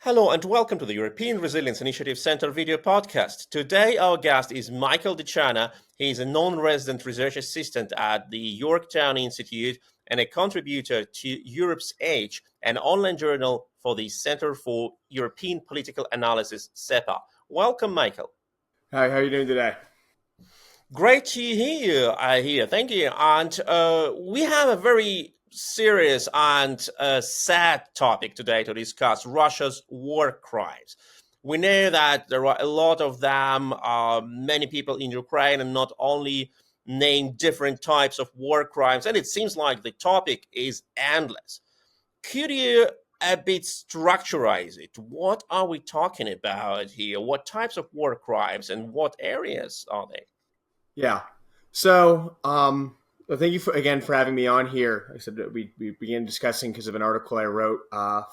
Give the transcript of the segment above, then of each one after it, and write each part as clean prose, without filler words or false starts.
Hello and welcome to the European Resilience Initiative Center video podcast. Today our guest is Michael DiCianna. He is a non-resident research assistant at the Yorktown Institute and a contributor to Europe's Age, an online journal for the Center for European Political Analysis, CEPA. Welcome, Michael. Hi, how are you doing today? Great to hear you. I hear. Thank you. And we have a very serious and sad topic today to discuss: Russia's war crimes. We know that there are a lot of them. Many people in Ukraine, and not only name different types of war crimes, and it seems like the topic is endless. Could you a bit structurize it? What are we talking about here? What types of war crimes and what areas are they? Yeah. So, well, thank you again for having me on here. I said that we began discussing because of an article I wrote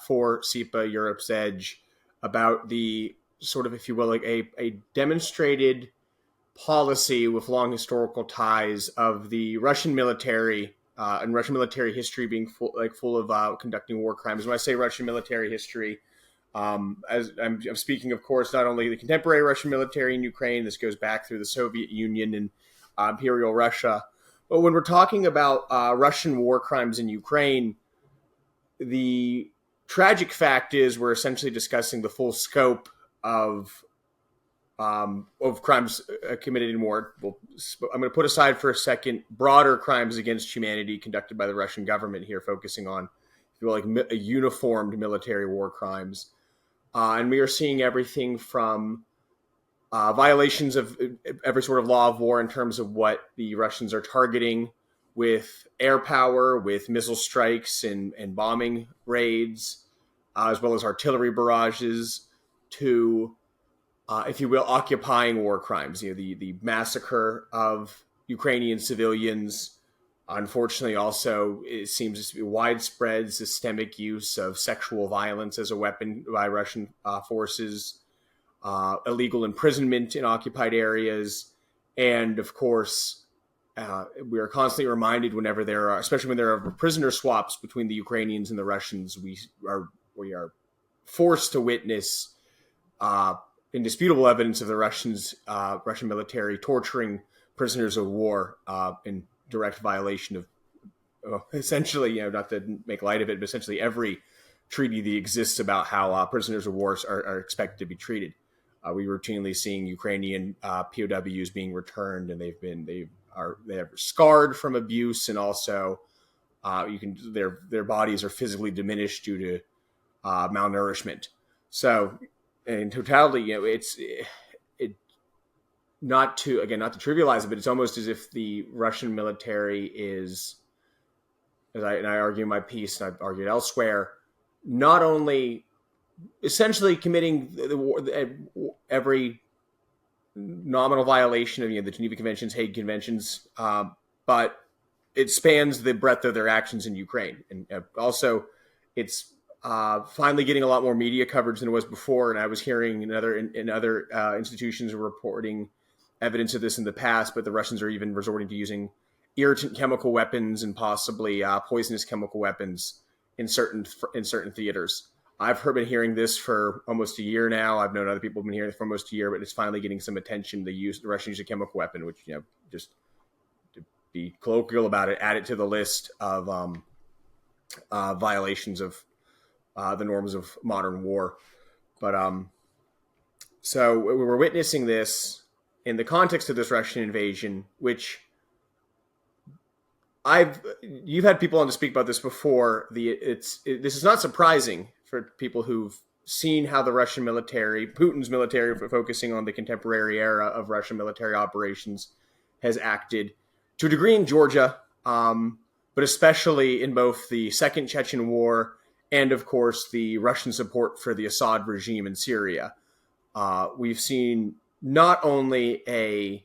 for CEPA Europe's Edge about the sort of, if you will, like a demonstrated policy with long historical ties of the Russian military and Russian military history being full of conducting war crimes. When I say Russian military history, as I'm speaking, of course, not only the contemporary Russian military in Ukraine, this goes back through the Soviet Union and Imperial Russia. But when we're talking about Russian war crimes in Ukraine, the tragic fact is we're essentially discussing the full scope of crimes committed in war. Well, I'm going to put aside for a second broader crimes against humanity conducted by the Russian government here, focusing on, if you will, like uniformed military war crimes. And we are seeing everything from violations of every sort of law of war in terms of what the Russians are targeting with air power, with missile strikes and bombing raids, as well as artillery barrages, to, if you will, occupying war crimes. You know, the massacre of Ukrainian civilians. Unfortunately, also, it seems to be widespread systemic use of sexual violence as a weapon by Russian forces, illegal imprisonment in occupied areas, and of course, we are constantly reminded whenever there are, especially when there are prisoner swaps between the Ukrainians and the Russians, we are forced to witness indisputable evidence of the Russian military torturing prisoners of war in direct violation of essentially, not to make light of it, but essentially every treaty that exists about how prisoners of war are expected to be treated. We routinely seeing Ukrainian POWs being returned, and they are scarred from abuse, and also their bodies are physically diminished due to malnourishment. So, in totality, it's not to trivialize it, but it's almost as if the Russian military is, and I argue in my piece, and I've argued elsewhere, not only essentially committing every nominal violation of the Geneva Conventions, Hague Conventions, but it spans the breadth of their actions in Ukraine, and also it's finally getting a lot more media coverage than it was before. And I was hearing in other institutions reporting evidence of this in the past, but the Russians are even resorting to using irritant chemical weapons and possibly poisonous chemical weapons in certain theaters. I've been hearing this for almost a year now. I've known other people have been hearing it for almost a year, but it's finally getting some attention. The Russian use a chemical weapon, which, just to be colloquial about it, add it to the list of violations of the norms of modern war. But so we're witnessing this in the context of this Russian invasion, which you've had people on to speak about this before. This is not surprising for people who've seen how the Russian military, Putin's military, focusing on the contemporary era of Russian military operations, has acted to a degree in Georgia, but especially in both the Second Chechen War and, of course, the Russian support for the Assad regime in Syria. We've seen not only a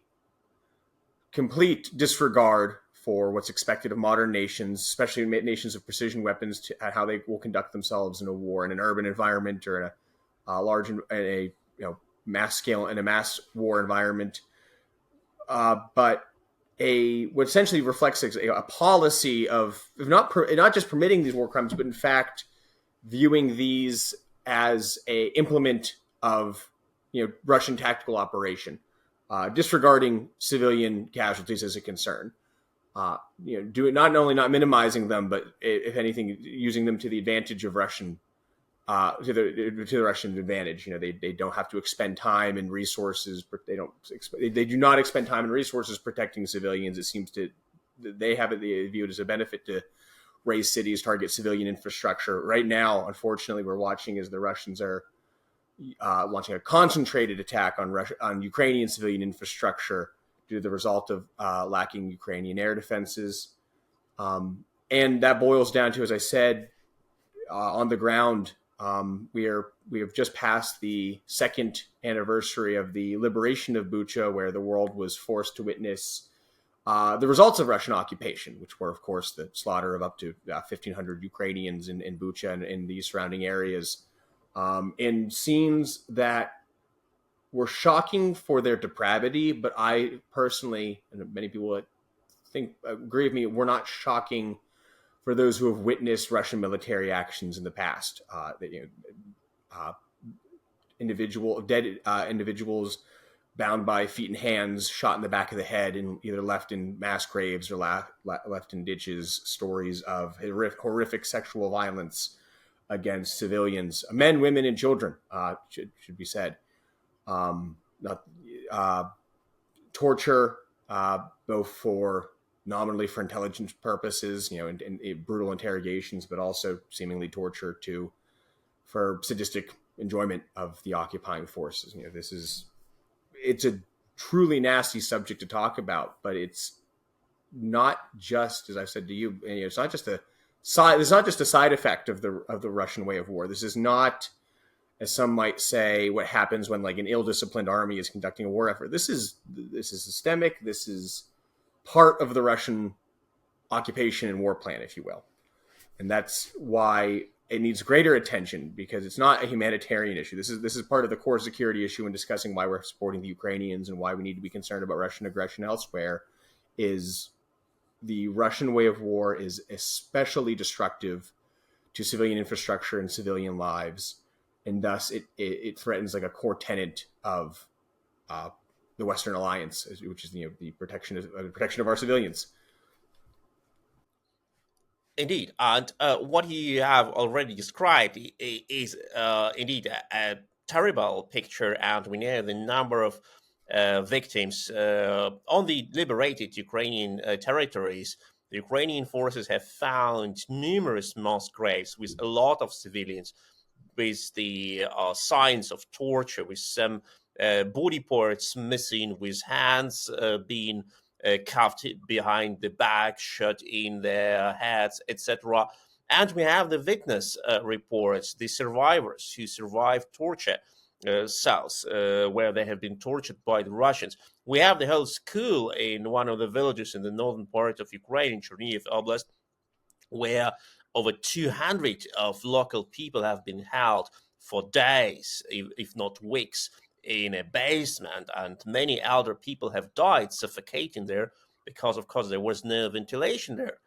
complete disregard for what's expected of modern nations, especially nations of precision weapons, at how they will conduct themselves in a war, in an urban environment or in a large, mass scale, in a mass war environment. But what essentially reflects a policy of not just permitting these war crimes, but in fact viewing these as a implement of Russian tactical operation, disregarding civilian casualties as a concern. Do it not only not minimizing them, but if anything, using them to the advantage of Russian, to the Russian advantage. They don't have to expend time and resources. They do not expend time and resources protecting civilians. It seems they have it viewed as a benefit to raise cities, target civilian infrastructure. Right now, unfortunately, we're watching as the Russians are launching a concentrated attack on Ukrainian civilian infrastructure due to the result of lacking Ukrainian air defenses. And that boils down to, as I said, on the ground, we have just passed the second anniversary of the liberation of Bucha, where the world was forced to witness the results of Russian occupation, which were, of course, the slaughter of up to 1,500 Ukrainians in Bucha and in the surrounding areas, in scenes that were shocking for their depravity, but I personally, and many people agree with me, were not shocking for those who have witnessed Russian military actions in the past. Individuals bound by feet and hands, shot in the back of the head, and either left in mass graves or left in ditches. Stories of horrific sexual violence against civilians, men, women, and children, should be said. Torture, both nominally for intelligence purposes, and brutal interrogations, but also seemingly torture for sadistic enjoyment of the occupying forces. It's a truly nasty subject to talk about, but it's not just, as I've said to you, it's not just a side effect of the Russian way of war. This is not, as some might say, what happens when an ill-disciplined army is conducting a war effort. This is systemic. This is part of the Russian occupation and war plan, if you will. And that's why it needs greater attention, because it's not a humanitarian issue. This is part of the core security issue in discussing why we're supporting the Ukrainians and why we need to be concerned about Russian aggression elsewhere. Is the Russian way of war is especially destructive to civilian infrastructure and civilian lives, and thus it threatens a core tenet of the Western Alliance, which is the protection of our civilians. Indeed, and what you have already described is indeed a terrible picture, and we know the number of victims on the liberated Ukrainian territories. The Ukrainian forces have found numerous mass graves with a lot of civilians, with the signs of torture, with some body parts missing, with hands being cuffed behind the back, shot in their heads, etc. And we have the witness reports, the survivors who survived torture cells where they have been tortured by the Russians. We have the whole school in one of the villages in the northern part of Ukraine, in Chernihiv Oblast, where over 200 of local people have been held for days, if not weeks, in a basement, and many elder people have died suffocating there because, of course, there was no ventilation there.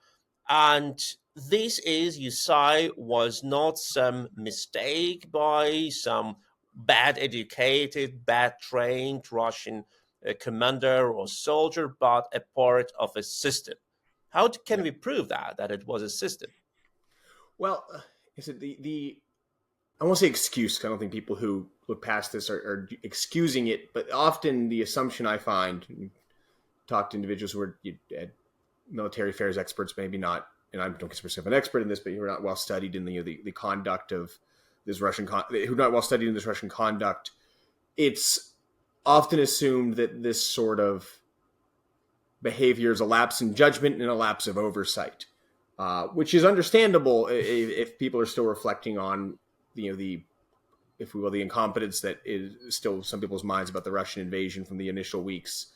And this is, you say, was not some mistake by some bad educated, bad trained Russian commander or soldier, but a part of a system. How can we prove that it was a system? Well, is it I won't say excuse, because I don't think people who look past this are excusing it, but often the assumption I find, talk to individuals who are military affairs experts, maybe not, and I don't consider myself an expert in this, but who are not well studied in the conduct of this who are not well studied in this Russian conduct. It's often assumed that this sort of behavior is a lapse in judgment and a lapse of oversight, which is understandable if people are still reflecting on if we will, the incompetence that is still in some people's minds about the Russian invasion from the initial weeks,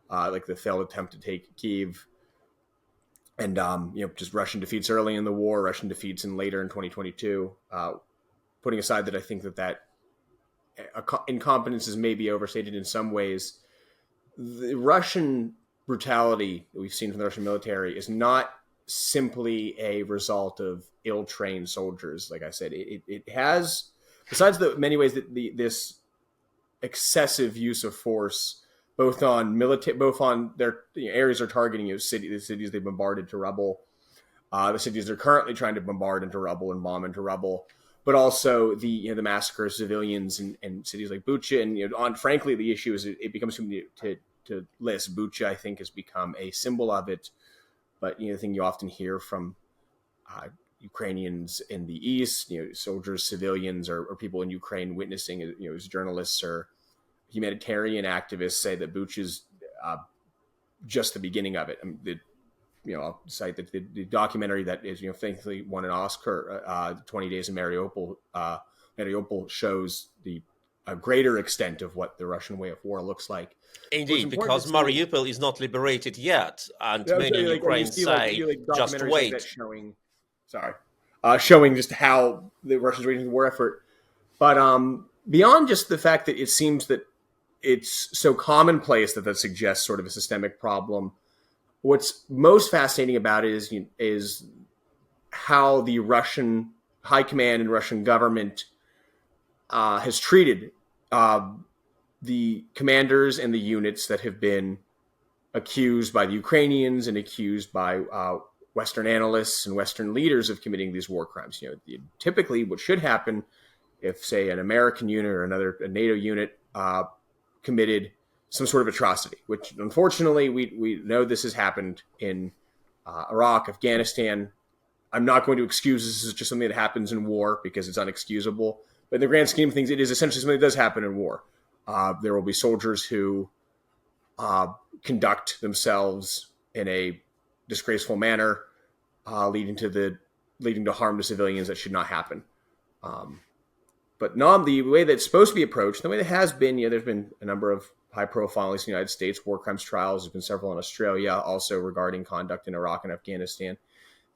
like the failed attempt to take Kyiv, and just Russian defeats early in the war, Russian defeats later in 2022. Putting aside that I think that incompetence is maybe overstated in some ways, the Russian brutality that we've seen from the Russian military is not simply a result of ill-trained soldiers. Like I said, it has besides the many ways that this excessive use of force, both on their areas they're targeting, the cities they bombarded to rubble, the cities they're currently trying to bombard into rubble and bomb into rubble, but also the massacre of civilians in cities like Bucha, and frankly, the issue is it becomes something to list. Bucha, I think, has become a symbol of it, but the thing you often hear from Ukrainians in the East, soldiers, civilians, or people in Ukraine witnessing, as journalists or humanitarian activists say that Bucha is just the beginning of it. I'll cite that the documentary that is, thankfully won an Oscar, 20 Days in Mariupol. Mariupol shows the greater extent of what the Russian way of war looks like. Indeed, because Mariupol is not liberated yet, and many in Ukraine say, just wait. Like showing just how the Russians waging the war effort. But beyond just the fact that it seems that it's so commonplace that suggests sort of a systemic problem, what's most fascinating about it is how the Russian high command and Russian government has treated the commanders and the units that have been accused by the Ukrainians and accused by Western analysts and Western leaders of committing these war crimes. Typically what should happen if, say, an American unit or a NATO unit committed some sort of atrocity, which unfortunately we know this has happened in Iraq, Afghanistan. I'm not going to excuse this as just something that happens in war because it's unexcusable. But in the grand scheme of things, it is essentially something that does happen in war. There will be soldiers who conduct themselves in a disgraceful manner, leading to harm to civilians that should not happen. But the way that's supposed to be approached, the way that has been, there's been a number of high-profile, at least in the United States, war crimes trials. There's been several in Australia, also regarding conduct in Iraq and Afghanistan.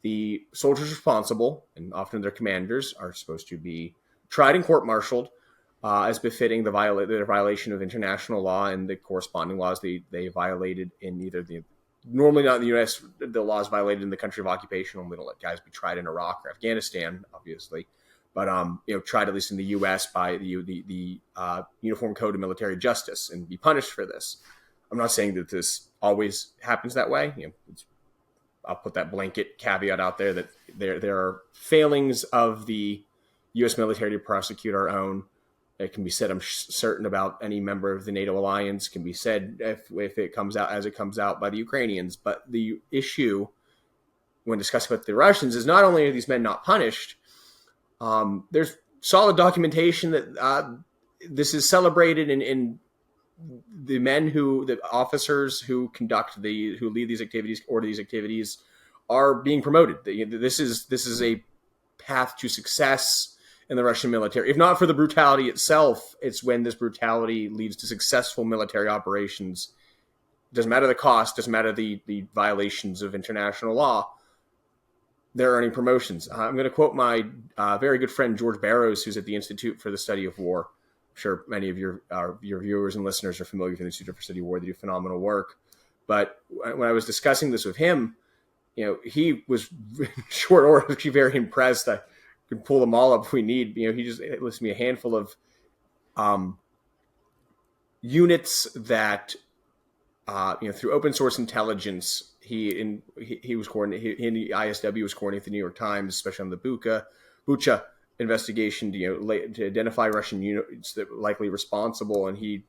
The soldiers responsible, and often their commanders, are supposed to be tried and court-martialed as befitting their violation of international law and the corresponding laws they violated in either normally not in the U.S., the laws violated in the country of occupation. We don't let guys be tried in Iraq or Afghanistan, obviously. But tried at least in the U.S. by the Uniform Code of Military Justice and be punished for this. I'm not saying that this always happens that way. I'll put that blanket caveat out there that there are failings of the U.S. military to prosecute our own. It can be said, I'm certain, about any member of the NATO alliance. Can be said if it comes out as it comes out by the Ukrainians. But the issue when discussing with the Russians is not only are these men not punished. There's solid documentation that this is celebrated in the officers who lead these activities, order these activities, are being promoted. This is a path to success in the Russian military. If not for the brutality itself, it's when this brutality leads to successful military operations. Doesn't matter the cost, doesn't matter the violations of international law. They're earning promotions. I'm going to quote my very good friend George Barrows, who's at the Institute for the Study of War. I'm sure many of your viewers and listeners are familiar with the Institute for the Study of War. They do phenomenal work. But when I was discussing this with him, he was short order actually very impressed. I can pull them all up if we need. He just listed me a handful of units that through open source intelligence, he was coordinating. He and the ISW was coordinating the New York Times, especially on the Bucha investigation to identify Russian units that were likely responsible. And he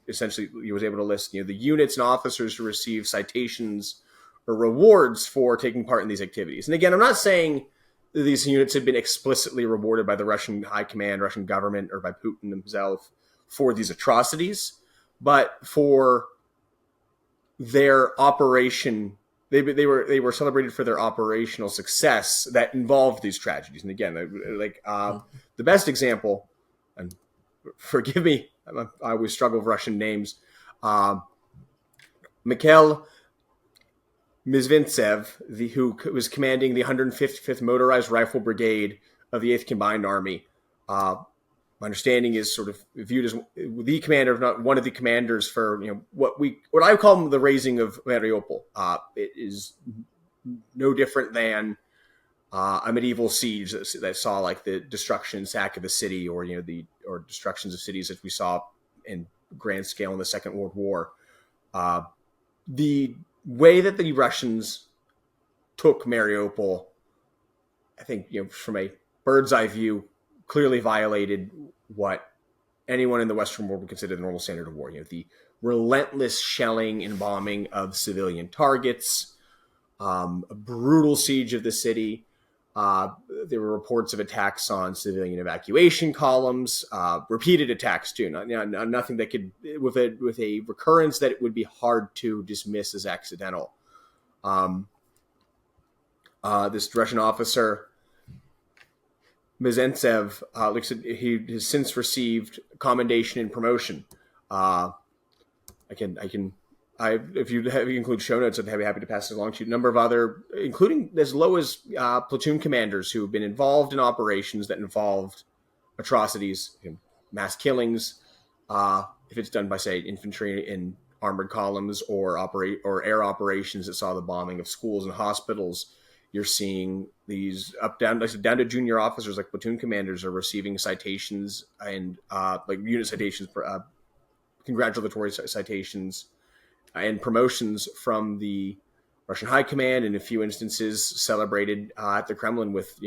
essentially was able to list the units and officers who received citations or rewards for taking part in these activities. And again, I'm not saying that these units have been explicitly rewarded by the Russian high command, Russian government, or by Putin himself for these atrocities, but for their operation, they were celebrated for their operational success that involved these tragedies. And again, the best example, and forgive me, I always struggle with Russian names. Mikhail Mizvintsev, who was commanding the 155th Motorized Rifle Brigade of the 8th Combined Army. My understanding is sort of viewed as the commander, if not one of the commanders, for what I call the raising of Mariupol. It is no different than a medieval siege that saw like the destruction and sack of a city, or or destructions of cities that we saw in grand scale in the Second World War. The way that the Russians took Mariupol, I think, from a bird's eye view, clearly violated what anyone in the Western world would consider the normal standard of war. The relentless shelling and bombing of civilian targets, a brutal siege of the city. There were reports of attacks on civilian evacuation columns, repeated attacks too. Nothing that could, with a recurrence that it would be hard to dismiss as accidental. This Russian officer, Mizentsev, he has since received commendation and promotion. If you include show notes, I'd be happy to pass it along to you. A number of other, including as low as platoon commanders who have been involved in operations that involved atrocities, mass killings, if it's done by, say, infantry in armored columns, or air operations that saw the bombing of schools and hospitals. You're seeing these down to junior officers, like platoon commanders, are receiving citations and like unit citations, congratulatory citations, and promotions from the Russian High Command, and in a few instances celebrated at the Kremlin with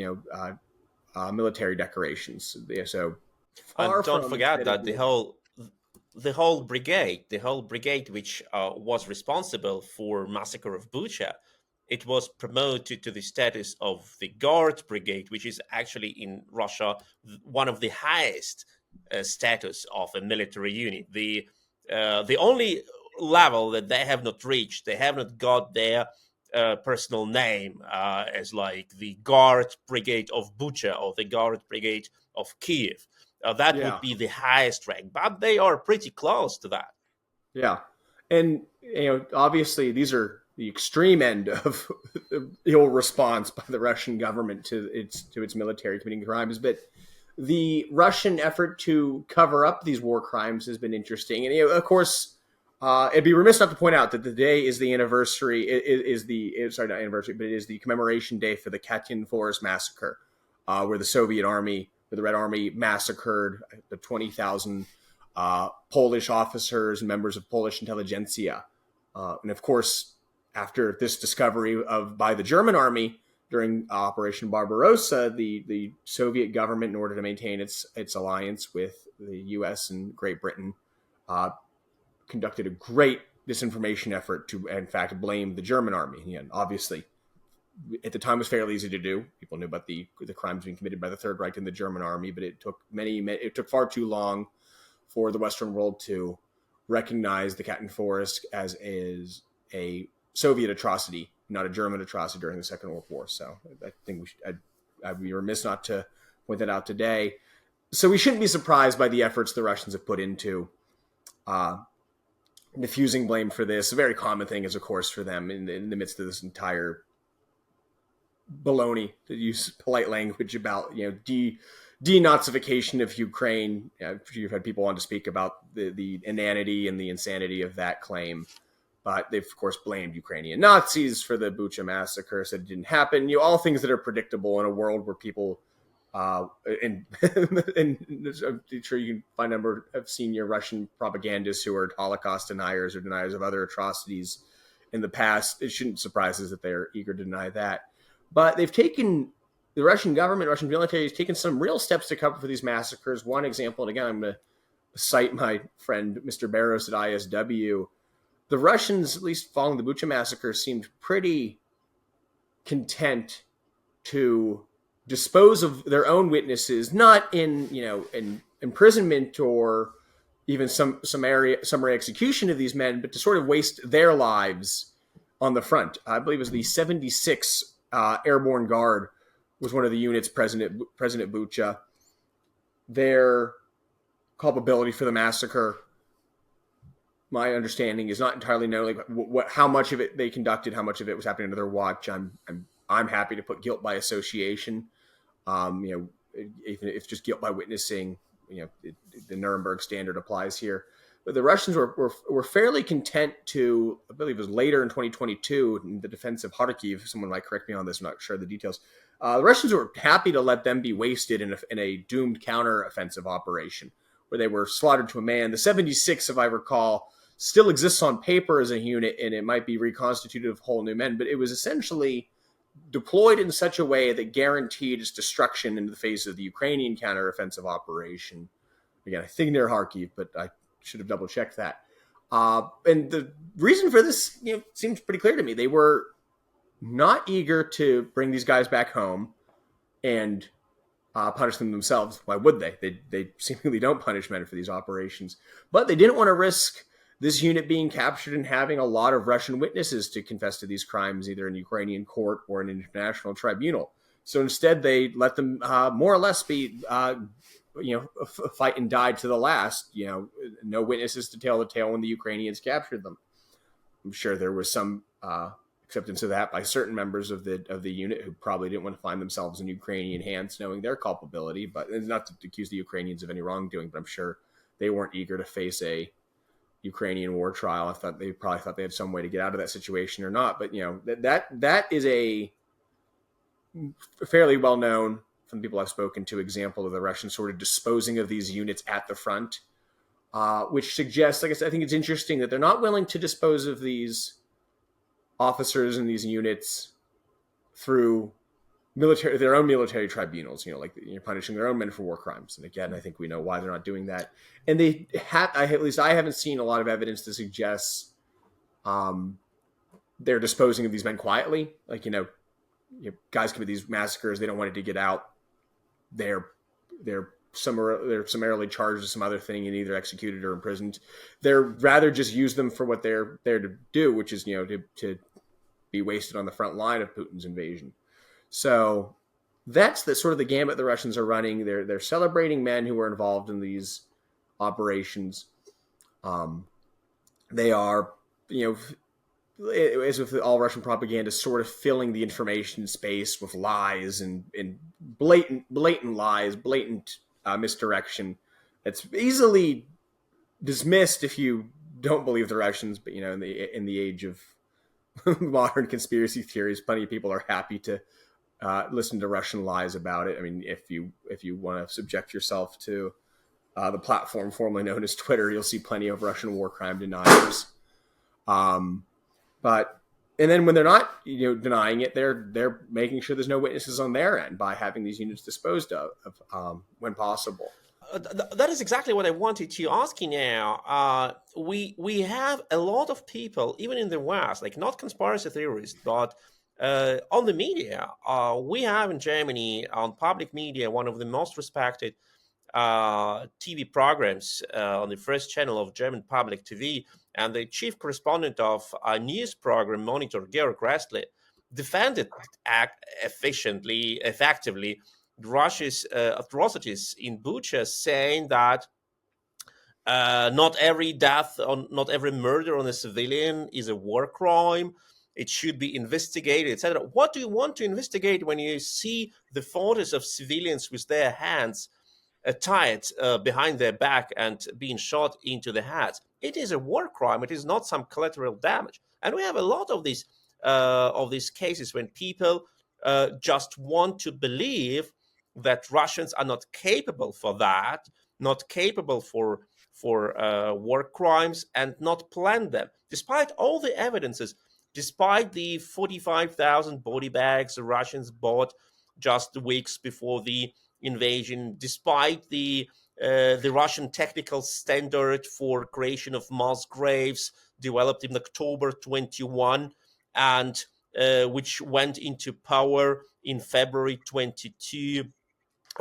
military decorations. So And don't forget that the whole brigade which was responsible for massacre of Bucha, it was promoted to the status of the Guard Brigade, which is actually in Russia one of the highest status of a military unit. The only level that they have not reached, they have not got their personal name as like the Guard Brigade of Bucha or the Guard Brigade of Kiev. That would be the highest rank, but they are pretty close to that. Yeah, and obviously these are the extreme end of ill response by the Russian government to its military committing crimes. But the Russian effort to cover up these war crimes has been interesting. And of course, it'd be remiss not to point out that the day is the anniversary. It is the commemoration day for the Katyn Forest massacre, where the Red Army massacred the 20,000 Polish officers and members of Polish intelligentsia. And of course, after this discovery by the German army during Operation Barbarossa, the Soviet government, in order to maintain its alliance with the U.S. and Great Britain, conducted a great disinformation effort to, in fact, blame the German army. And obviously, at the time, it was fairly easy to do. People knew about the crimes being committed by the Third Reich and the German army, but it took far too long for the Western world to recognize the Katyn Forest as a Soviet atrocity, not a German atrocity during the Second World War. So I think I'd be remiss not to point that out today. So we shouldn't be surprised by the efforts the Russians have put into diffusing blame for this. A very common thing is, of course, for them in the midst of this entire baloney, to use polite language, about denazification of Ukraine. You've had people on to speak about the inanity and the insanity of that claim. But they've, of course, blamed Ukrainian Nazis for the Bucha massacre, said it didn't happen. All things that are predictable in a world where people, and I'm sure you can find a number of senior Russian propagandists who are Holocaust deniers or deniers of other atrocities in the past. It shouldn't surprise us that they're eager to deny that. But the Russian government, Russian military, has taken some real steps to cover for these massacres. One example, and again, I'm going to cite my friend Mr. Barros at ISW. The Russians, at least following the Bucha massacre, seemed pretty content to dispose of their own witnesses, not in imprisonment or even summary execution of these men, but to sort of waste their lives on the front. I believe it was the 76 Airborne Guard was one of the units present at Bucha. Their culpability for the massacre, my understanding, is not entirely known. Like how much of it they conducted, how much of it was happening under their watch. I'm happy to put guilt by association. Even if just guilt by witnessing, the Nuremberg standard applies here. the Russians were fairly content to, I believe it was later in 2022, in the defense of Kharkiv. Someone might correct me on this. I'm not sure of the details. The Russians were happy to let them be wasted in a doomed counter-offensive operation where they were slaughtered to a man. The 76, if I recall, still exists on paper as a unit, and it might be reconstituted of whole new men, but it was essentially deployed in such a way that guaranteed its destruction in the face of the Ukrainian counteroffensive operation. Again, I think near Kharkiv, but I should have double-checked that. And the reason for this seems pretty clear to me. They were not eager to bring these guys back home and punish them themselves. Why would they? They seemingly don't punish men for these operations. But they didn't want to risk this unit being captured and having a lot of Russian witnesses to confess to these crimes, either in Ukrainian court or an international tribunal. So instead, they let them more or less be, fight and die to the last. No witnesses to tell the tale when the Ukrainians captured them. I'm sure there was some acceptance of that by certain members of the unit who probably didn't want to find themselves in Ukrainian hands, knowing their culpability. But it's not to accuse the Ukrainians of any wrongdoing, but I'm sure they weren't eager to face a Ukrainian war trial. I thought they probably thought they had some way to get out of that situation or not. But that is a fairly well known, from people I've spoken to, example of the Russians sort of disposing of these units at the front, which suggests, like I said, I think it's interesting that they're not willing to dispose of these officers and these units through their own military tribunals, like punishing their own men for war crimes. And again, I think we know why they're not doing that. And they have, at least I haven't seen a lot of evidence to suggest they're disposing of these men quietly. Like, guys commit these massacres, they don't want it to get out. They're summarily charged with some other thing and either executed or imprisoned. They're rather just use them for what they're there to do, which is, to be wasted on the front line of Putin's invasion. So that's the sort of the gambit the Russians are running. They're celebrating men who were involved in these operations. They are, as with all Russian propaganda, sort of filling the information space with lies and blatant lies, blatant misdirection. That's easily dismissed if you don't believe the Russians. But in the age of modern conspiracy theories, plenty of people are happy to listen to Russian lies about it. I mean, if you want to subject yourself to the platform formerly known as Twitter, you'll see plenty of Russian war crime deniers. And then when they're not, denying it, they're making sure there's no witnesses on their end by having these units disposed of when possible. That is exactly what I wanted to ask you now. We have a lot of people, even in the West, like not conspiracy theorists, but on the media. We have in Germany, on public media, one of the most respected TV programs on the first channel of German public TV, and the chief correspondent of a news program, Monitor, Georg Restli, defended effectively Russia's atrocities in Bucha, saying that not every death, not every murder on a civilian is a war crime. It should be investigated, etc. What do you want to investigate when you see the photos of civilians with their hands tied behind their back and being shot into the head? It is a war crime. It is not some collateral damage. And we have a lot of these cases when people just want to believe that Russians are not capable for that, not capable for war crimes, and not plan them, despite all the evidences, despite the 45,000 body bags the Russians bought just weeks before the invasion, despite the Russian technical standard for creation of mass graves developed in October 21 and which went into power in February 22,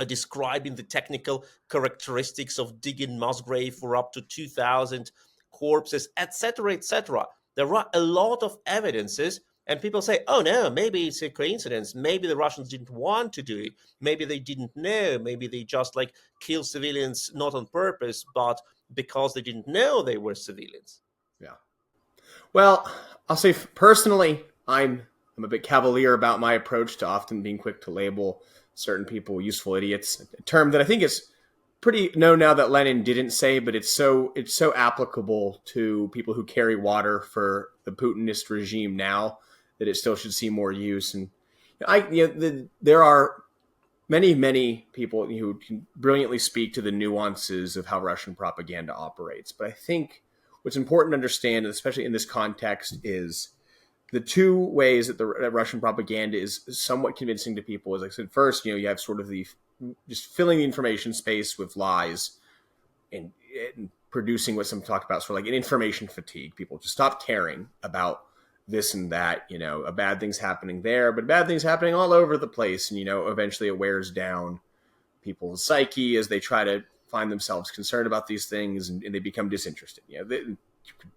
describing the technical characteristics of digging mass grave for up to 2,000 corpses, etc., etc. There are a lot of evidences. And people say, oh, no, maybe it's a coincidence. Maybe the Russians didn't want to do it. Maybe they didn't know. Maybe they just kill civilians not on purpose, but because they didn't know they were civilians. Yeah. Well, I'll say personally, I'm a bit cavalier about my approach to often being quick to label certain people useful idiots, a term that I think is pretty known now that Lenin didn't say, but it's so applicable to people who carry water for the Putinist regime now that it still should see more use. And there are many people who can brilliantly speak to the nuances of how Russian propaganda operates. But I think what's important to understand, especially in this context, is the two ways that that Russian propaganda is somewhat convincing to people. As I said, first, you have sort of the just filling the information space with lies and producing what some talk about sort of like an information fatigue. People just stop caring about this and that, a bad thing's happening there, but bad things happening all over the place. And, eventually it wears down people's psyche as they try to find themselves concerned about these things, and they become disinterested.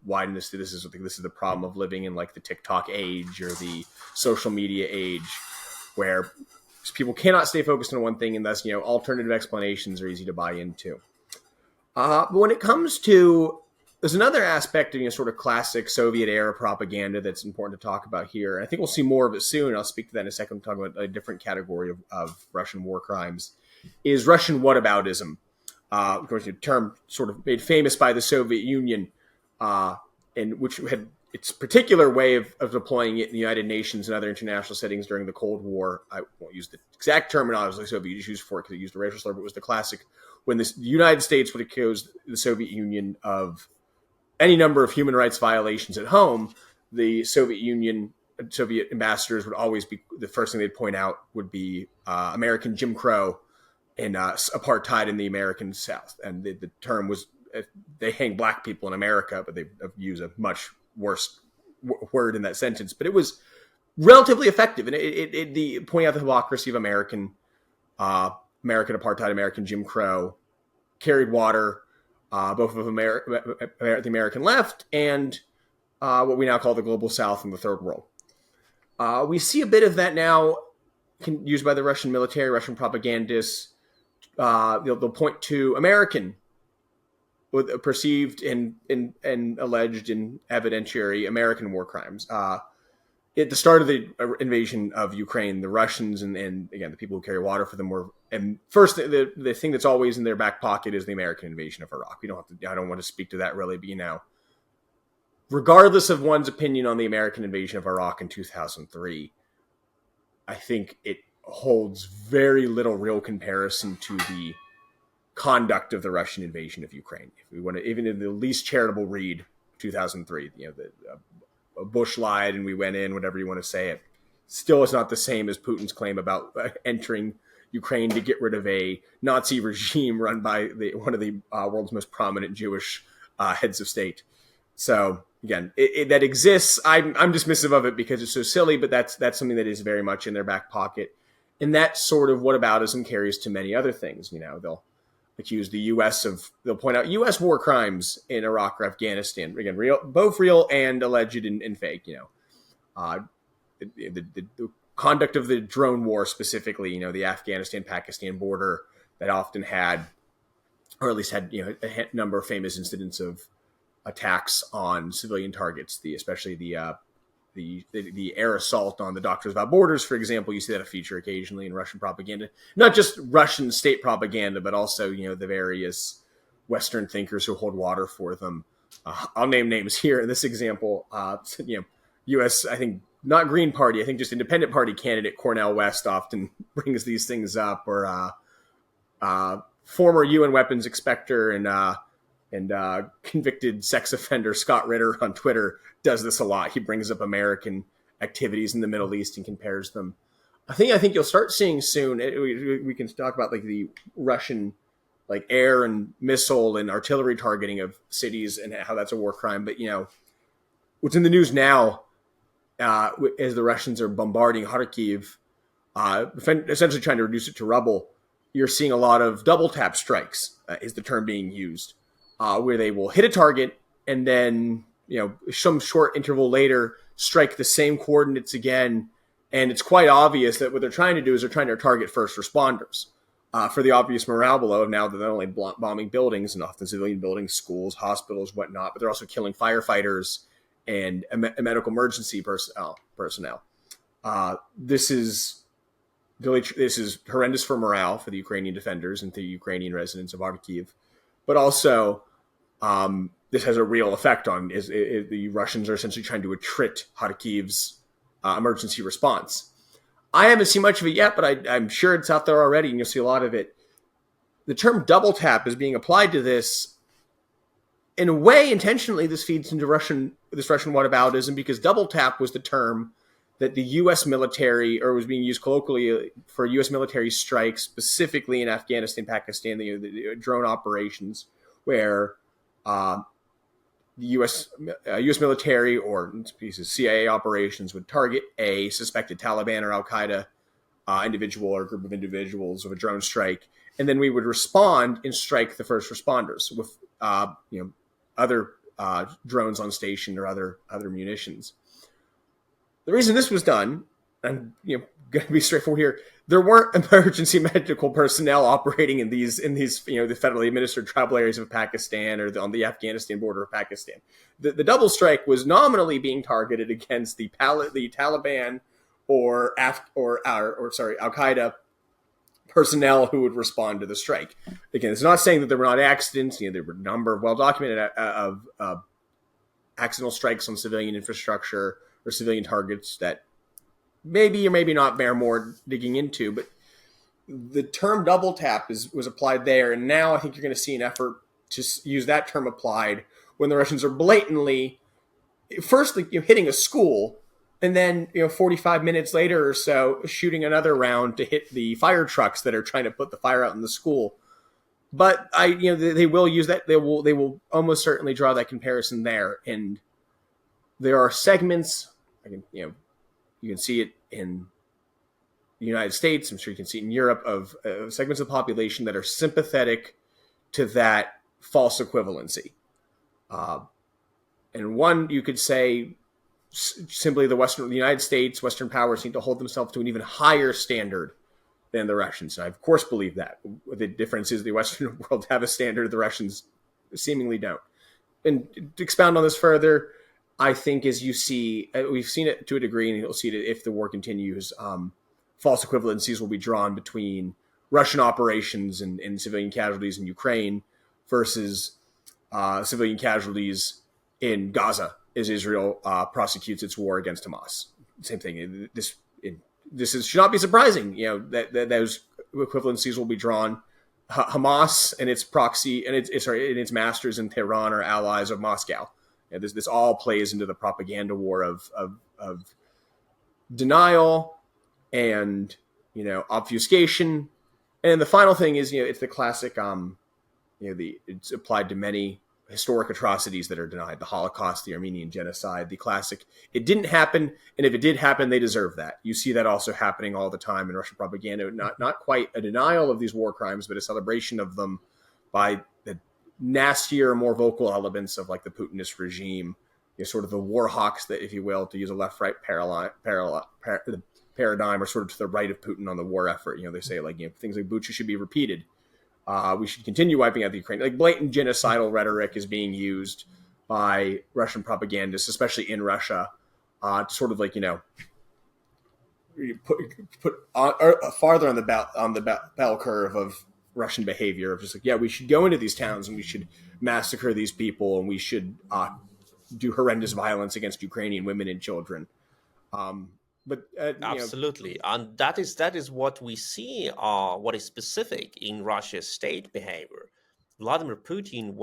Widen this to this is the problem of living in like the TikTok age or the social media age, where people cannot stay focused on one thing, and thus alternative explanations are easy to buy into. But when it comes to, there's another aspect of sort of classic Soviet era propaganda that's important to talk about here. And I think we'll see more of it soon. I'll speak to that in a second. Talk about a different category of Russian war crimes. Is Russian whataboutism, of course, a term sort of made famous by the Soviet Union, and which had its particular way of deploying it in the United Nations and other international settings during the Cold War. I won't use the exact terminology the Soviet used for it because it used a racial slur, but it was the classic when the United States would accuse the Soviet Union of any number of human rights violations at home. The Soviet Union, Soviet ambassadors would always be, the first thing they'd point out would be American Jim Crow and apartheid in the American South. And the term was, they hang black people in America, but they use a much worse word in that sentence. But it was relatively effective, and the pointing out the hypocrisy of American apartheid, American Jim Crow, carried water, both of the American left and what we now call the global South and the Third World. We see a bit of that now used by the Russian military, Russian propagandists. They'll point to American, perceived and alleged in evidentiary American war crimes. At the start of the invasion of Ukraine, the Russians and again, the people who carry water for them were, and first, the thing that's always in their back pocket is the American invasion of Iraq. I don't want to speak to that really, but regardless of one's opinion on the American invasion of Iraq in 2003, I think it holds very little real comparison to the conduct of the Russian invasion of Ukraine. If we want to, even in the least charitable read, 2003, Bush lied and we went in, whatever you want to say, it still is not the same as Putin's claim about entering Ukraine to get rid of a Nazi regime run by one of the world's most prominent Jewish heads of state. So again, that exists. I'm dismissive of it because it's so silly, but that's something that is very much in their back pocket. And that sort of whataboutism carries to many other things. They'll accuse the U.S. they'll point out U.S. war crimes in Iraq or Afghanistan. Again, both real and alleged and fake. The conduct of the drone war specifically, the Afghanistan-Pakistan border that often had, or at least had, a number of famous incidents of attacks on civilian targets, especially the air assault on the Doctors Without Borders, for example. You see that a feature occasionally in Russian propaganda, not just Russian state propaganda, but also, the various Western thinkers who hold water for them. I'll name names here in this example. U.S., I think, not Green Party, I think just Independent Party candidate Cornel West often brings these things up, or former UN weapons inspector and convicted sex offender Scott Ritter on Twitter does this a lot. He brings up American activities in the Middle East and compares them. I think you'll start seeing soon. We can talk about like the Russian air and missile and artillery targeting of cities and how that's a war crime. But what's in the news now, as the Russians are bombarding Kharkiv, essentially trying to reduce it to rubble, you're seeing a lot of double tap strikes, is the term being used, where they will hit a target and then, some short interval later, strike the same coordinates again. And it's quite obvious that what they're trying to do is they're trying to target first responders for the obvious morale blow of now that they're not only bombing buildings and often civilian buildings, schools, hospitals, whatnot, but they're also killing firefighters and medical emergency personnel. This is This is horrendous for morale for the Ukrainian defenders and the Ukrainian residents of Kharkiv, but also this has a real effect on the Russians are essentially trying to attrit Kharkiv's emergency response. I haven't seen much of it yet, but I'm sure it's out there already, and you'll see a lot of it. The term double tap is being applied to this. In a way, intentionally, this feeds into Russian whataboutism, because double tap was the term that the U.S. military, or was being used colloquially for U.S. military strikes, specifically in Afghanistan, Pakistan, the drone operations, where the U.S. Military or CIA operations would target a suspected Taliban or Al Qaeda individual or group of individuals with a drone strike, and then we would respond and strike the first responders with other drones on station or other munitions. The reason this was done, I'm going to be straightforward here, there weren't emergency medical personnel operating in these the federally administered tribal areas of Pakistan or on the Afghanistan border of Pakistan. The double strike was nominally being targeted against the Taliban or Al Qaeda personnel who would respond to the strike. Again, it's not saying that there were not accidents. There were a number of well-documented accidental strikes on civilian infrastructure or civilian targets that maybe or maybe not bear more digging into. But the term double tap was applied there, and now I think you're going to see an effort to use that term applied when the Russians are blatantly, first hitting a school, and then 45 minutes later or so shooting another round to hit the fire trucks that are trying to put the fire out in the school. But they will use that. They will almost certainly draw that comparison there. And there are segments. You can see it in the United States. I'm sure you can see it in Europe of segments of the population that are sympathetic to that false equivalency. And one, you could say, simply the United States, Western powers need to hold themselves to an even higher standard than the Russians. And I, of course, believe that. The difference is the Western world have a standard, the Russians seemingly don't. And to expound on this further, I think as you see, we've seen it to a degree, and you'll see it if the war continues, false equivalencies will be drawn between Russian operations and civilian casualties in Ukraine versus civilian casualties in Gaza as Israel prosecutes its war against Hamas. Same thing. This should not be surprising. That those equivalencies will be drawn. Hamas and its proxy and its masters in Tehran are allies of Moscow. This all plays into the propaganda war of denial and obfuscation. And the final thing is it's the classic it's applied to many historic atrocities that are denied: the Holocaust, the Armenian genocide, the classic it didn't happen, and if it did happen, they deserve that. You see that also happening all the time in Russian propaganda. Not quite a denial of these war crimes, but a celebration of them by the nastier, more vocal elements of like the Putinist regime, sort of the war hawks that, if you will, to use a left-right paradigm, or sort of to the right of Putin on the war effort. They say things like Bucha should be repeated. We should continue wiping out the Ukraine. Like blatant genocidal rhetoric is being used by Russian propagandists, especially in Russia, to sort of put farther on the bell curve of Russian behavior of just we should go into these towns and we should massacre these people and we should do horrendous violence against Ukrainian women and children. Absolutely, and that is what we see. What is specific in Russia's state behavior. Vladimir Putin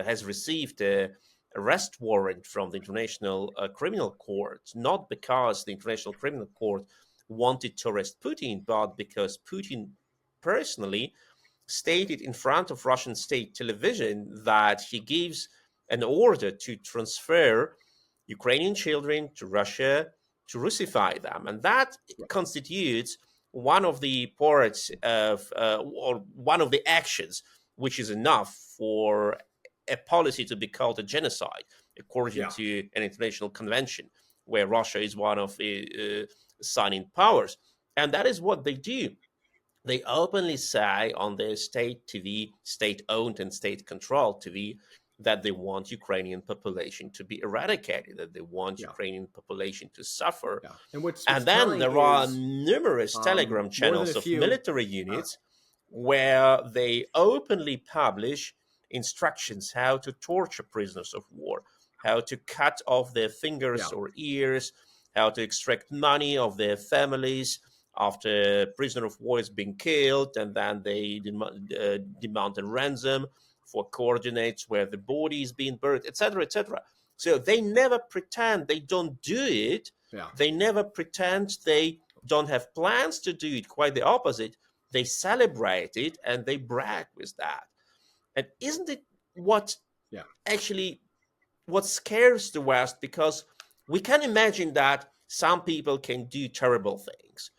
has received an arrest warrant from the International Criminal Court, not because the International Criminal Court wanted to arrest Putin, but because Putin personally stated in front of Russian state television that he gives an order to transfer Ukrainian children to Russia to Russify them. And that constitutes one of the parts of, or one of the actions, which is enough for a policy to be called a genocide, according to an international convention, where Russia is one of the signing powers. And that is what they do. They openly say on their state TV, state-owned and state-controlled TV, that they want Ukrainian population to be eradicated, that they want Yeah. Ukrainian population to suffer. Yeah. And what's And then telling there are is numerous Telegram more than a channels of few. military units where they openly publish instructions how to torture prisoners of war, how to cut off their fingers Yeah. or ears, how to extract money of their families after a prisoner of war is being killed, and then they demand a ransom for coordinates where the body is being buried, etc., etc. So they never pretend they don't do it. Yeah. They never pretend they don't have plans to do it. Quite the opposite. They celebrate it and they brag with that. And isn't it what Yeah. actually what scares the West? Because we can imagine that some people can do terrible things,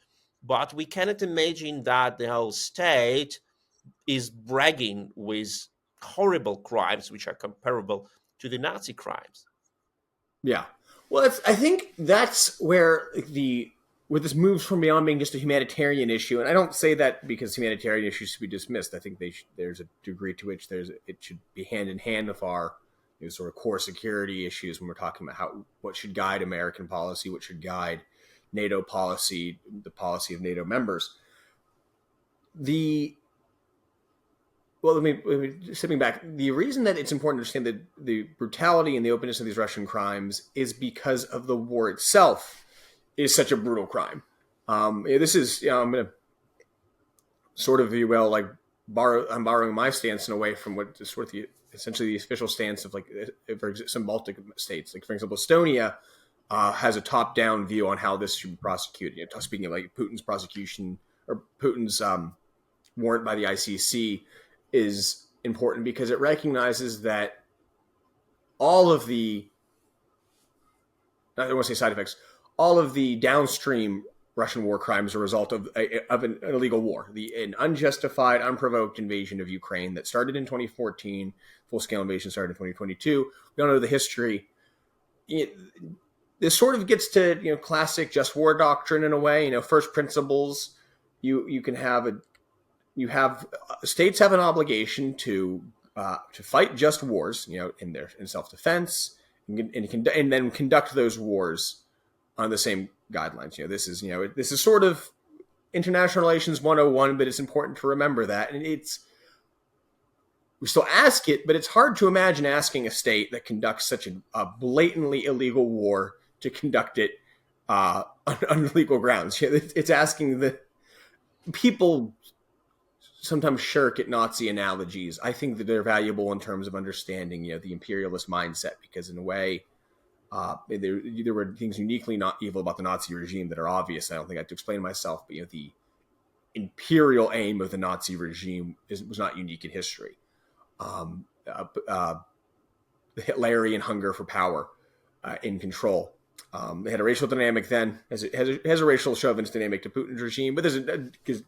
but we cannot imagine that the whole state is bragging with horrible crimes which are comparable to the Nazi crimes. Yeah. Well, I think that's where this moves from beyond being just a humanitarian issue, and I don't say that because humanitarian issues should be dismissed. I think there's a degree to which it should be hand in hand with our sort of core security issues when we're talking about what should guide American policy, what should guide NATO policy, the policy of NATO members. Let me stepping back. The reason that it's important to understand the brutality and the openness of these Russian crimes is because of the war itself is such a brutal crime. This is, I'm going to sort of, if you will, like I'm borrowing my stance in a way from what is sort of essentially the official stance of for some Baltic states. Like, for example, Estonia has a top-down view on how this should be prosecuted. Speaking of like Putin's prosecution or Putin's warrant by the ICC is important because it recognizes that all of the, I don't want to say side effects, all of the downstream Russian war crimes are a result of an illegal war, an unjustified, unprovoked invasion of Ukraine that started in 2014. Full-scale invasion started in 2022. We all know the history. This sort of gets to classic just war doctrine in a way. First principles. States have an obligation to fight just wars, in self-defense, and then conduct those wars on the same guidelines. This is sort of international relations 101, but it's important to remember that. And we still ask it, but it's hard to imagine asking a state that conducts such a blatantly illegal war to conduct it on illegal grounds. It's asking the people sometimes shirk at Nazi analogies. I think that they're valuable in terms of understanding, the imperialist mindset, because in a way, there were things uniquely not evil about the Nazi regime that are obvious. I don't think I have to explain myself, but the imperial aim of the Nazi regime was not unique in history. The Hitlerian hunger for power and control. They had a racial dynamic then, as it has a racial chauvinist dynamic to Putin's regime, but there's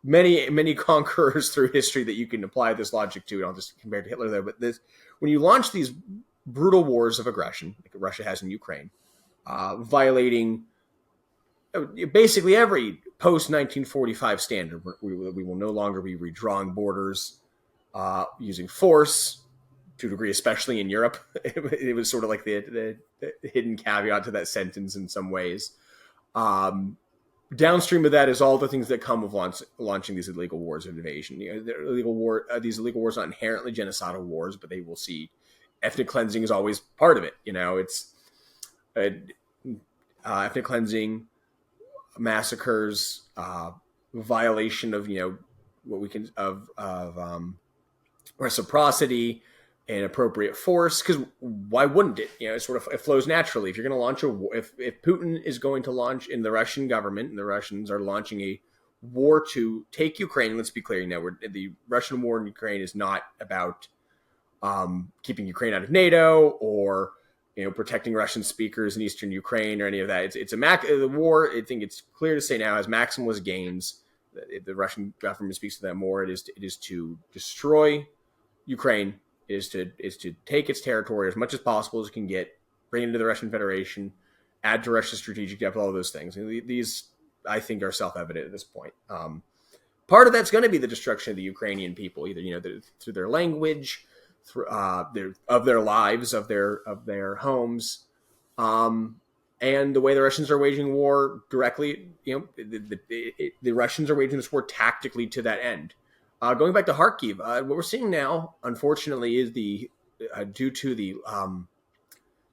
many conquerors through history that you can apply this logic to. I'll just compare to Hitler there. But when you launch these brutal wars of aggression, like Russia has in Ukraine, violating basically every post-1945 standard, we will no longer be redrawing borders, using force, to a degree, especially in Europe. It was sort of like the hidden caveat to that sentence in some ways. Downstream of that is all the things that come of launching these illegal wars of invasion. These illegal wars are not inherently genocidal wars, but they will see ethnic cleansing is always part of it. It's ethnic cleansing, massacres, violation of what we can of reciprocity and appropriate force. Because why wouldn't it? It flows naturally. If you're going to launch a war, if Putin is going to launch, in the Russian government and the Russians are launching a war to take Ukraine, let's be clear, the Russian war in Ukraine is not about keeping Ukraine out of NATO or protecting Russian speakers in eastern Ukraine or any of that. The war. I think it's clear to say now has maximalist gains. The Russian government speaks to that more. It is to destroy Ukraine. Is to take its territory as much as possible as it can get, bring it into the Russian Federation, add to Russia's strategic depth, all of those things. And these, I think, are self-evident at this point. Part of that's going to be the destruction of the Ukrainian people, either through their language, their lives, of their homes, and the way the Russians are waging war directly. The Russians are waging this war tactically to that end. Going back to Kharkiv, what we're seeing now, unfortunately, is due to the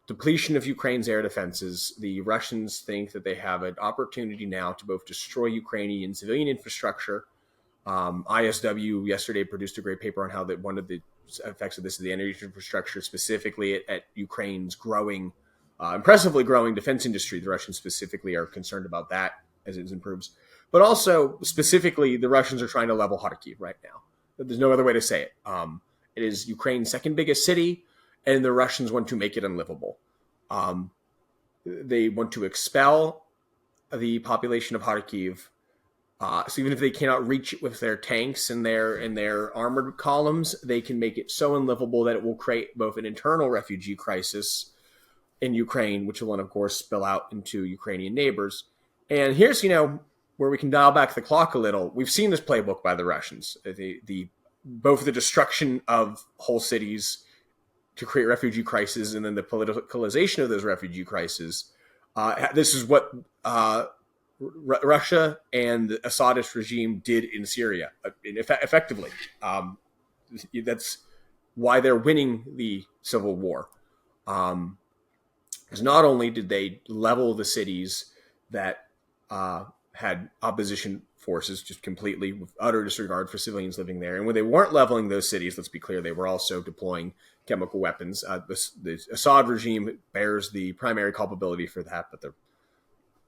depletion of Ukraine's air defenses. The Russians think that they have an opportunity now to both destroy Ukrainian civilian infrastructure. ISW yesterday produced a great paper on how that one of the effects of this is the energy infrastructure, specifically at Ukraine's impressively growing defense industry. The Russians specifically are concerned about that as it improves. But also, specifically, the Russians are trying to level Kharkiv right now. There's no other way to say it. It is Ukraine's second biggest city, and the Russians want to make it unlivable. They want to expel the population of Kharkiv. So even if they cannot reach it with their tanks and their armored columns, they can make it so unlivable that it will create both an internal refugee crisis in Ukraine, which will then, of course, spill out into Ukrainian neighbors. And here's, where we can dial back the clock a little. We've seen this playbook by the Russians, both the destruction of whole cities to create refugee crises and then the politicalization of those refugee crises. This is what Russia and the Assadist regime did in Syria, effectively. That's why they're winning the civil war. Because not only did they level the cities that had opposition forces just completely with utter disregard for civilians living there, and when they weren't leveling those cities, let's be clear, they were also deploying chemical weapons. The Assad regime bears the primary culpability for that, but the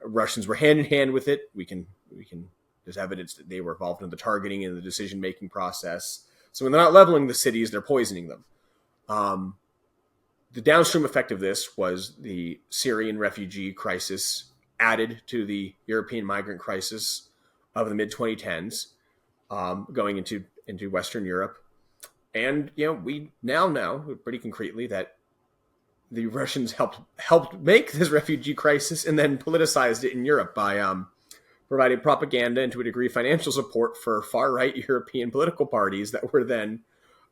Russians were hand in hand with it. There's evidence that they were involved in the targeting and the decision-making process. So when they're not leveling the cities, they're poisoning them. The downstream effect of this was the Syrian refugee crisis added to the European migrant crisis of the mid-2010s, going into Western Europe. And, we now know pretty concretely that the Russians helped make this refugee crisis and then politicized it in Europe by providing propaganda and, to a degree, financial support for far-right European political parties that were then,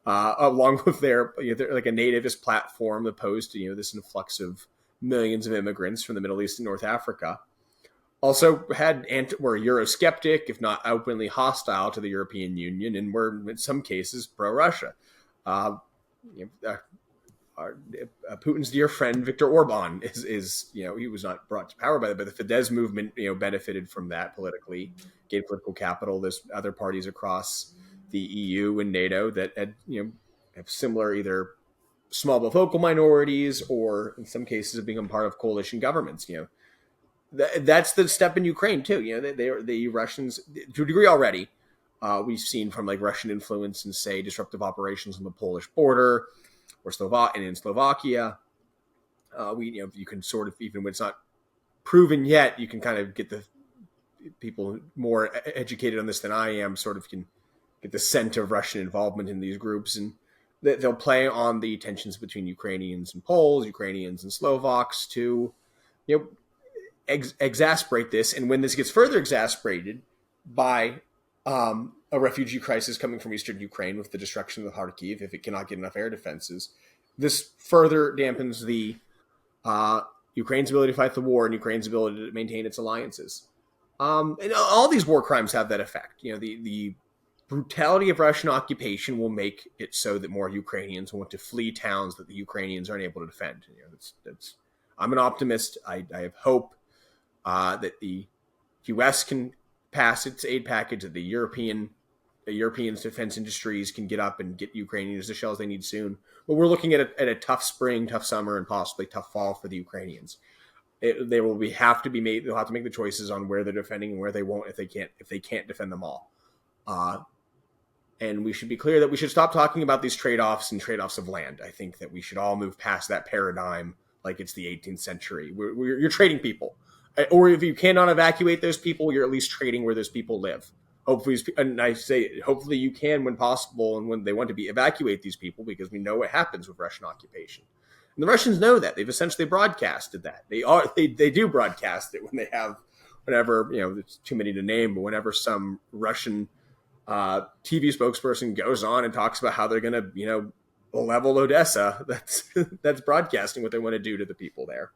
along with their like a nativist platform opposed to this influx of millions of immigrants from the Middle East and North Africa, also were Eurosceptic, if not openly hostile to the European Union, and were in some cases pro-Russia. Putin's dear friend Viktor Orban is he was not brought to power by that, but the Fidesz movement benefited from that politically, gained political capital. There's other parties across the EU and NATO that had have similar either small but vocal minorities, or in some cases have become part of coalition governments. That's the step in Ukraine too. The Russians, to a degree already, we've seen from like Russian influence in, say, disruptive operations on the Polish border or in Slovakia. You can sort of, even when it's not proven yet, you can kind of get the people more educated on this than I am, sort of can get the scent of Russian involvement in these groups, and they'll play on the tensions between Ukrainians and Poles, Ukrainians and Slovaks to, exasperate this. And when this gets further exasperated by a refugee crisis coming from eastern Ukraine with the destruction of Kharkiv, if it cannot get enough air defenses, this further dampens the Ukraine's ability to fight the war and Ukraine's ability to maintain its alliances. And all these war crimes have that effect. The brutality of Russian occupation will make it so that more Ukrainians want to flee towns that the Ukrainians aren't able to defend. I'm an optimist. I have hope that the U.S. can pass its aid package, that the European defense industries can get up and get Ukrainians the shells they need soon. But we're looking at a tough spring, tough summer, and possibly tough fall for the Ukrainians. They'll have to make the choices on where they're defending and where they won't if they can't defend them all. And we should be clear that we should stop talking about these trade-offs and trade-offs of land. I think that we should all move past that paradigm like it's the 18th century. You're trading people. Or if you cannot evacuate those people, you're at least trading where those people live. Hopefully you can, when possible and when they want to be, evacuate these people, because we know what happens with Russian occupation. And the Russians know that. They've essentially broadcasted that. They do broadcast it whenever, it's too many to name, but whenever some Russian TV spokesperson goes on and talks about how they're going to, level Odessa that's broadcasting what they want to do to the people there.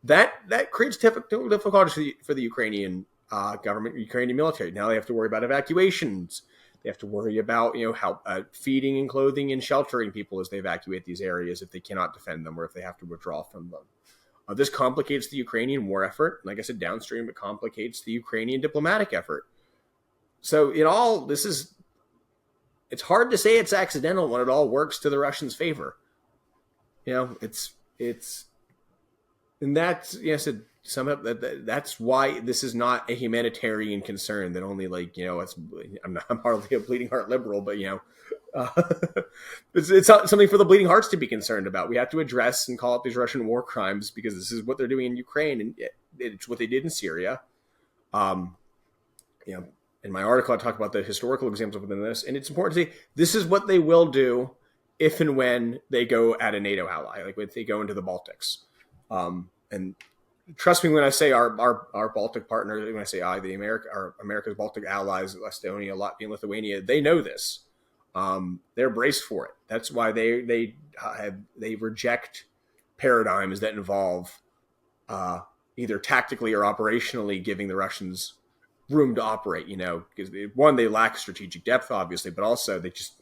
That creates difficulties for the Ukrainian government, Ukrainian military. Now they have to worry about evacuations. They have to worry about how feeding and clothing and sheltering people as they evacuate these areas if they cannot defend them or if they have to withdraw from them. This complicates the Ukrainian war effort. Like I said, downstream, it complicates the Ukrainian diplomatic effort. So in all, it's hard to say it's accidental when it all works to the Russians' favor. And that's, that's why this is not a humanitarian concern that only I'm hardly a bleeding heart liberal, but it's something for the bleeding hearts to be concerned about. We have to address and call out these Russian war crimes because this is what they're doing in Ukraine, and it's what they did in Syria. In my article, I talk about the historical examples within this, and it's important to say this is what they will do if and when they go at a NATO ally, like if they go into the Baltics. And trust me when I say our Baltic partners, when I say America's Baltic allies, Estonia, Latvia, and Lithuania, they know this. They're braced for it. That's why they reject paradigms that involve either tactically or operationally giving the Russians room to operate. Because one, they lack strategic depth, obviously, but also they just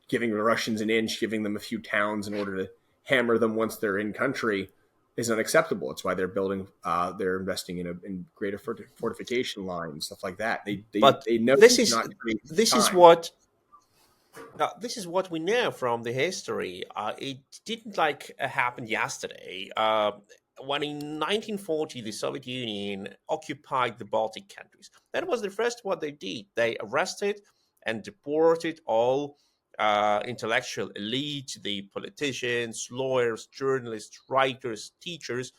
giving the Russians an inch, giving them a few towns in order to hammer them once they're in country is unacceptable. It's why they're investing in greater fortification lines, stuff like that. They know this is what we know from the history. It didn't happen yesterday. When in 1940 the Soviet Union occupied the Baltic countries, that was the first what they did. They arrested and deported all intellectual elite, the politicians, lawyers, journalists, writers, teachers.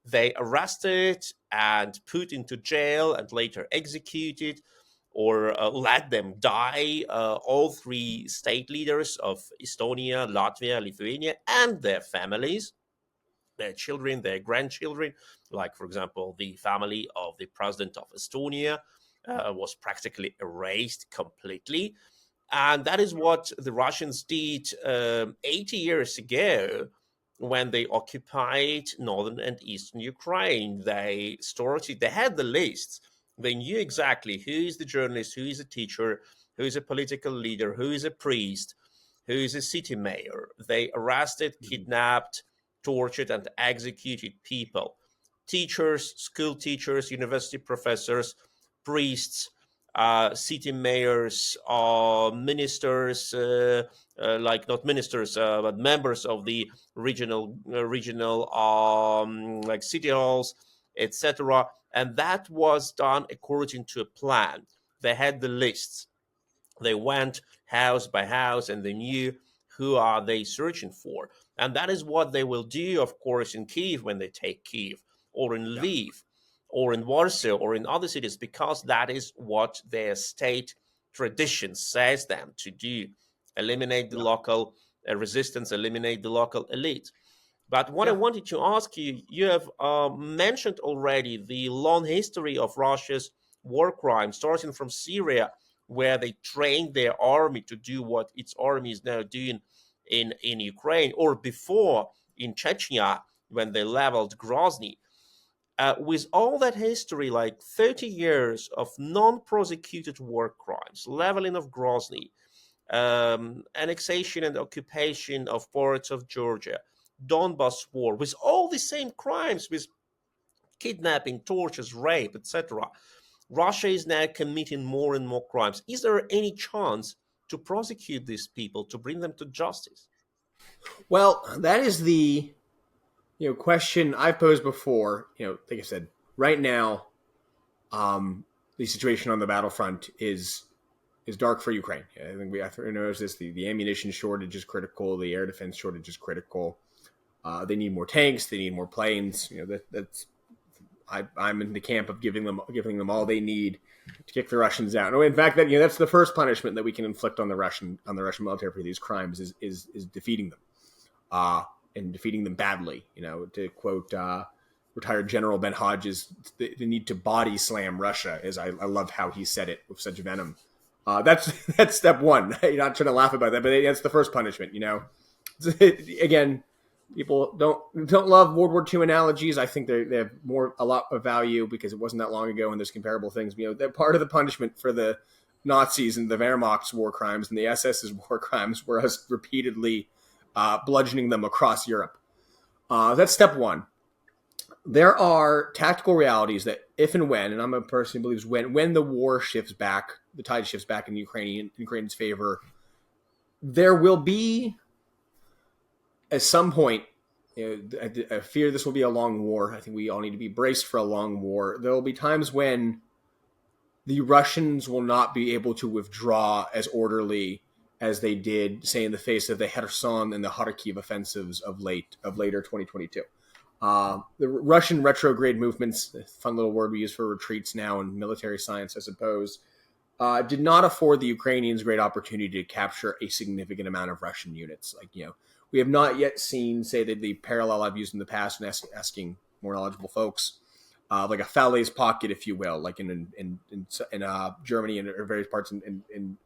They arrested and put into jail and later executed or let them die all three state leaders of Estonia, Latvia, Lithuania, and their families, their children, their grandchildren. Like, for example, the family of the president of Estonia was practically erased completely. And that is what the Russians did 80 years ago when they occupied northern and eastern Ukraine. They had the lists. They knew exactly who is the journalist, who is a teacher, who is a political leader, who is a priest, who is a city mayor. They arrested, kidnapped, tortured, and executed people. Teachers, school teachers, university professors, priests, city mayors, ministers, not ministers, but members of the regional city halls, etc. And that was done according to a plan. They had the lists. They went house by house, and they knew who are they searching for. And that is what they will do, of course, in Kiev when they take Kiev, or in Lviv, or in Warsaw, or in other cities, because that is what their state tradition says them to do. Eliminate the local resistance, eliminate the local elite. But what I wanted to ask you, you have mentioned already the long history of Russia's war crimes, starting from Syria, where they trained their army to do what its army is now doing in Ukraine, or before in Chechnya, when they leveled Grozny. With all that history, like 30 years of non-prosecuted war crimes, leveling of Grozny, annexation and occupation of parts of Georgia, Donbas war, with all the same crimes, with kidnapping, tortures, rape, etc. Russia is now committing more and more crimes. Is there any chance to prosecute these people, to bring them to justice? Well, that is the question I've posed before. Like I said, right now, the situation on the battlefront is dark for Ukraine. I think we have to notice this. The ammunition shortage is critical. The air defense shortage is critical. They need more tanks. They need more planes. I'm in the camp of giving them all they need to kick the Russians out. No, in fact, that's the first punishment that we can inflict on the Russian military for these crimes is defeating them, and defeating them badly. To quote retired General Ben Hodges, the need to body slam Russia. I love how he said it with such venom. That's step one. You're not trying to laugh about that, but that's the first punishment. Again, people don't love World War II analogies. I think they have a lot of value because it wasn't that long ago, and there's comparable things. That part of the punishment for the Nazis and the Wehrmacht's war crimes and the SS's war crimes were us repeatedly bludgeoning them across Europe. That's step one. There are tactical realities that if and when, and I'm a person who believes when the war shifts back, the tide shifts back in Ukraine's favor, there will be, at some point, I fear this will be a long war. I think we all need to be braced for a long war. There will be times when the Russians will not be able to withdraw as orderly as they did, say, in the face of the Kherson and the Kharkiv offensives of later 2022. The Russian retrograde movements, a fun little word we use for retreats now in military science, I suppose, did not afford the Ukrainians great opportunity to capture a significant amount of Russian units. We have not yet seen, say, the parallel I've used in the past when asking more knowledgeable folks, like a Falaise pocket, if you will, like in Germany and various parts in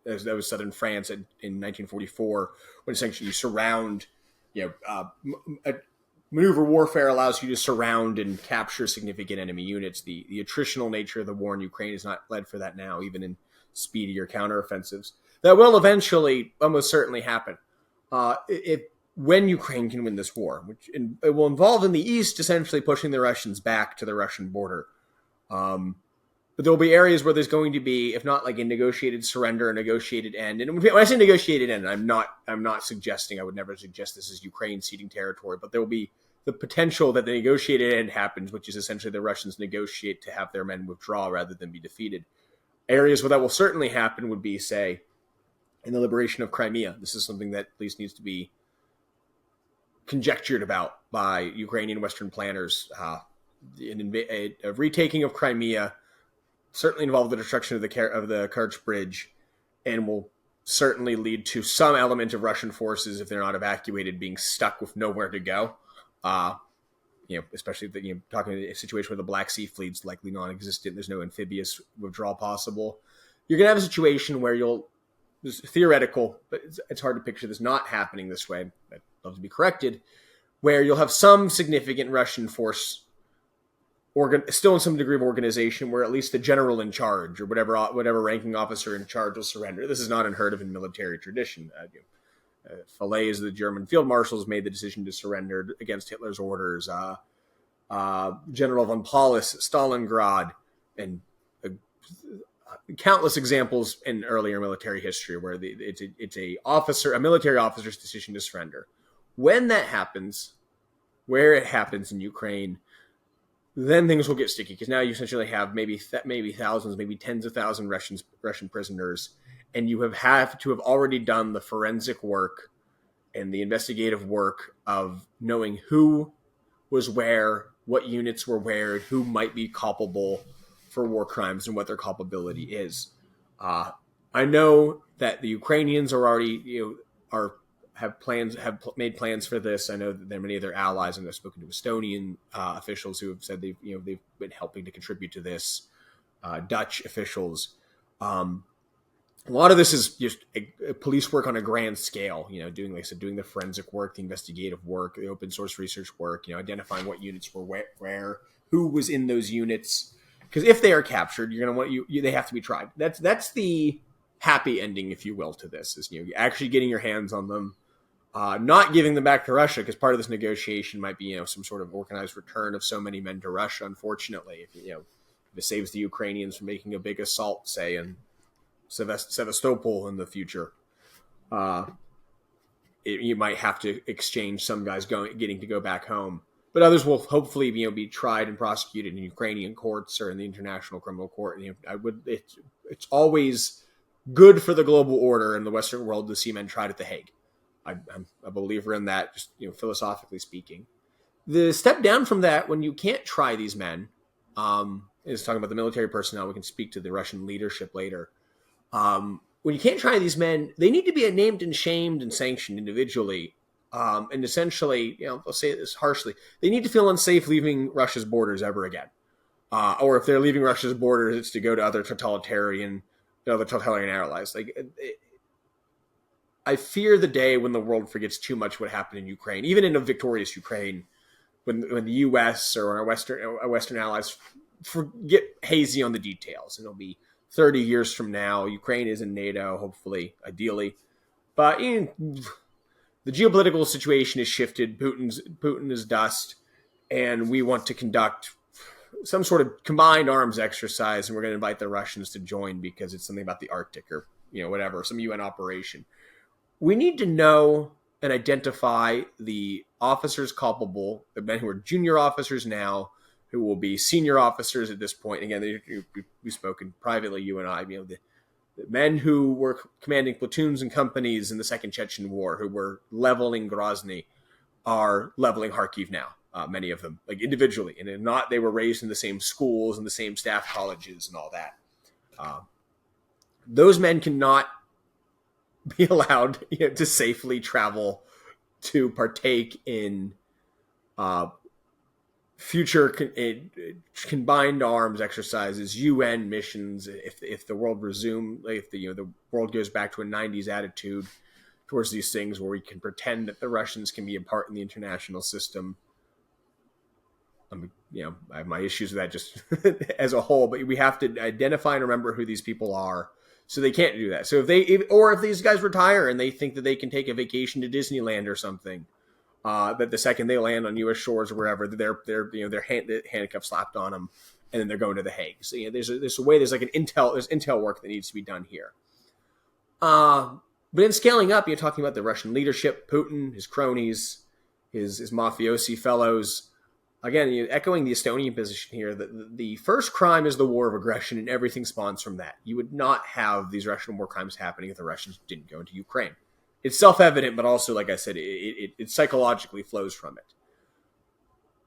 that was southern France in 1944, when essentially you surround, maneuver warfare allows you to surround and capture significant enemy units. The attritional nature of the war in Ukraine is not led for that now, even in speedier counteroffensives. That will eventually, almost certainly, happen when Ukraine can win this war, which it will involve in the east essentially pushing the Russians back to the Russian border. But there will be areas where there's going to be, if not like a negotiated surrender, a negotiated end. And when I say negotiated end, I'm not suggesting, I would never suggest this is Ukraine ceding territory, but there will be the potential that the negotiated end happens, which is essentially the Russians negotiate to have their men withdraw rather than be defeated. Areas where that will certainly happen would be, say, in the liberation of Crimea. This is something that at least needs to be conjectured about by Ukrainian Western planners. A retaking of Crimea certainly involve the destruction of the Kerch Bridge, and will certainly lead to some element of Russian forces, if they're not evacuated, being stuck with nowhere to go. Especially talking about a situation where the Black Sea fleet's likely non-existent. There's no amphibious withdrawal possible. You're going to have a situation where it's theoretical, but it's hard to picture this not happening this way. I'd love to be corrected, where you'll have some significant Russian force still in some degree of organization, where at least the general in charge or whatever ranking officer in charge will surrender. This is not unheard of in military tradition. Falaise, the German field marshals, made the decision to surrender against Hitler's orders. General von Paulus, Stalingrad, and countless examples in earlier military history where it's a military officer's decision to surrender. When that happens, where it happens in Ukraine, then things will get sticky, because now you essentially have maybe thousands, maybe tens of thousands Russian prisoners, and you have to have already done the forensic work and the investigative work of knowing who was where, what units were where, and who might be culpable for war crimes and what their culpability is. I know that the Ukrainians are already have made plans for this. I know that there are many of their allies, and I've spoken to Estonian officials who have said they've been helping to contribute to this. Dutch officials. A lot of this is just a police work on a grand scale. Doing the forensic work, the investigative work, the open source research work. Identifying what units were where, who was in those units. Because if they are captured, you're going to want they have to be tried. That's the happy ending, if you will, to this. Is actually getting your hands on them. Not giving them back to Russia, because part of this negotiation might be, some sort of organized return of so many men to Russia. Unfortunately, if it saves the Ukrainians from making a big assault, say in Sevastopol in the future, you might have to exchange some guys getting to go back home, but others will hopefully be tried and prosecuted in Ukrainian courts or in the International Criminal Court. It's always good for the global order in the Western world to see men tried at The Hague. I'm a believer in that, just philosophically speaking. The step down from that, when you can't try these men, is talking about the military personnel. We can speak to the Russian leadership later. When you can't try these men, they need to be named and shamed and sanctioned individually. And essentially, I'll say this harshly, they need to feel unsafe leaving Russia's borders ever again. Or if they're leaving Russia's borders, it's to go to other totalitarian the totalitarian allies. I fear the day when the world forgets too much what happened in Ukraine, even in a victorious Ukraine, when the U.S. or our Western allies get hazy on the details. And it'll be 30 years from now. Ukraine is in NATO, hopefully, ideally. But the geopolitical situation has shifted. Putin is dust, and we want to conduct some sort of combined arms exercise, and we're going to invite the Russians to join because it's something about the Arctic or whatever, some UN operation. We need to know and identify the officers culpable, the men who are junior officers now, who will be senior officers at this point. Again, we've spoken privately, you and I. The men who were commanding platoons and companies in the Second Chechen War, who were leveling Grozny, are leveling Kharkiv now. Many of them, like individually, and not they were raised in the same schools and the same staff colleges and all that. Those men cannot be allowed to safely travel to partake in future combined arms exercises, UN missions. If the world if the world goes back to a 90s attitude towards these things, where we can pretend that the Russians can be a part in the international system. I have my issues with that just as a whole, but we have to identify and remember who these people are, so they can't do that. So if these guys retire and they think that they can take a vacation to Disneyland or something, that the second they land on U.S. shores or wherever, their handcuffs slapped on them, and then they're going to the Hague. So there's like there's intel work that needs to be done here. But in scaling up, you're talking about the Russian leadership, Putin, his cronies, his mafiosi fellows. Again, echoing the Estonian position here, the first crime is the war of aggression, and everything spawns from that. You would not have these Russian war crimes happening if the Russians didn't go into Ukraine. It's self-evident, but also, like I said, it psychologically flows from it.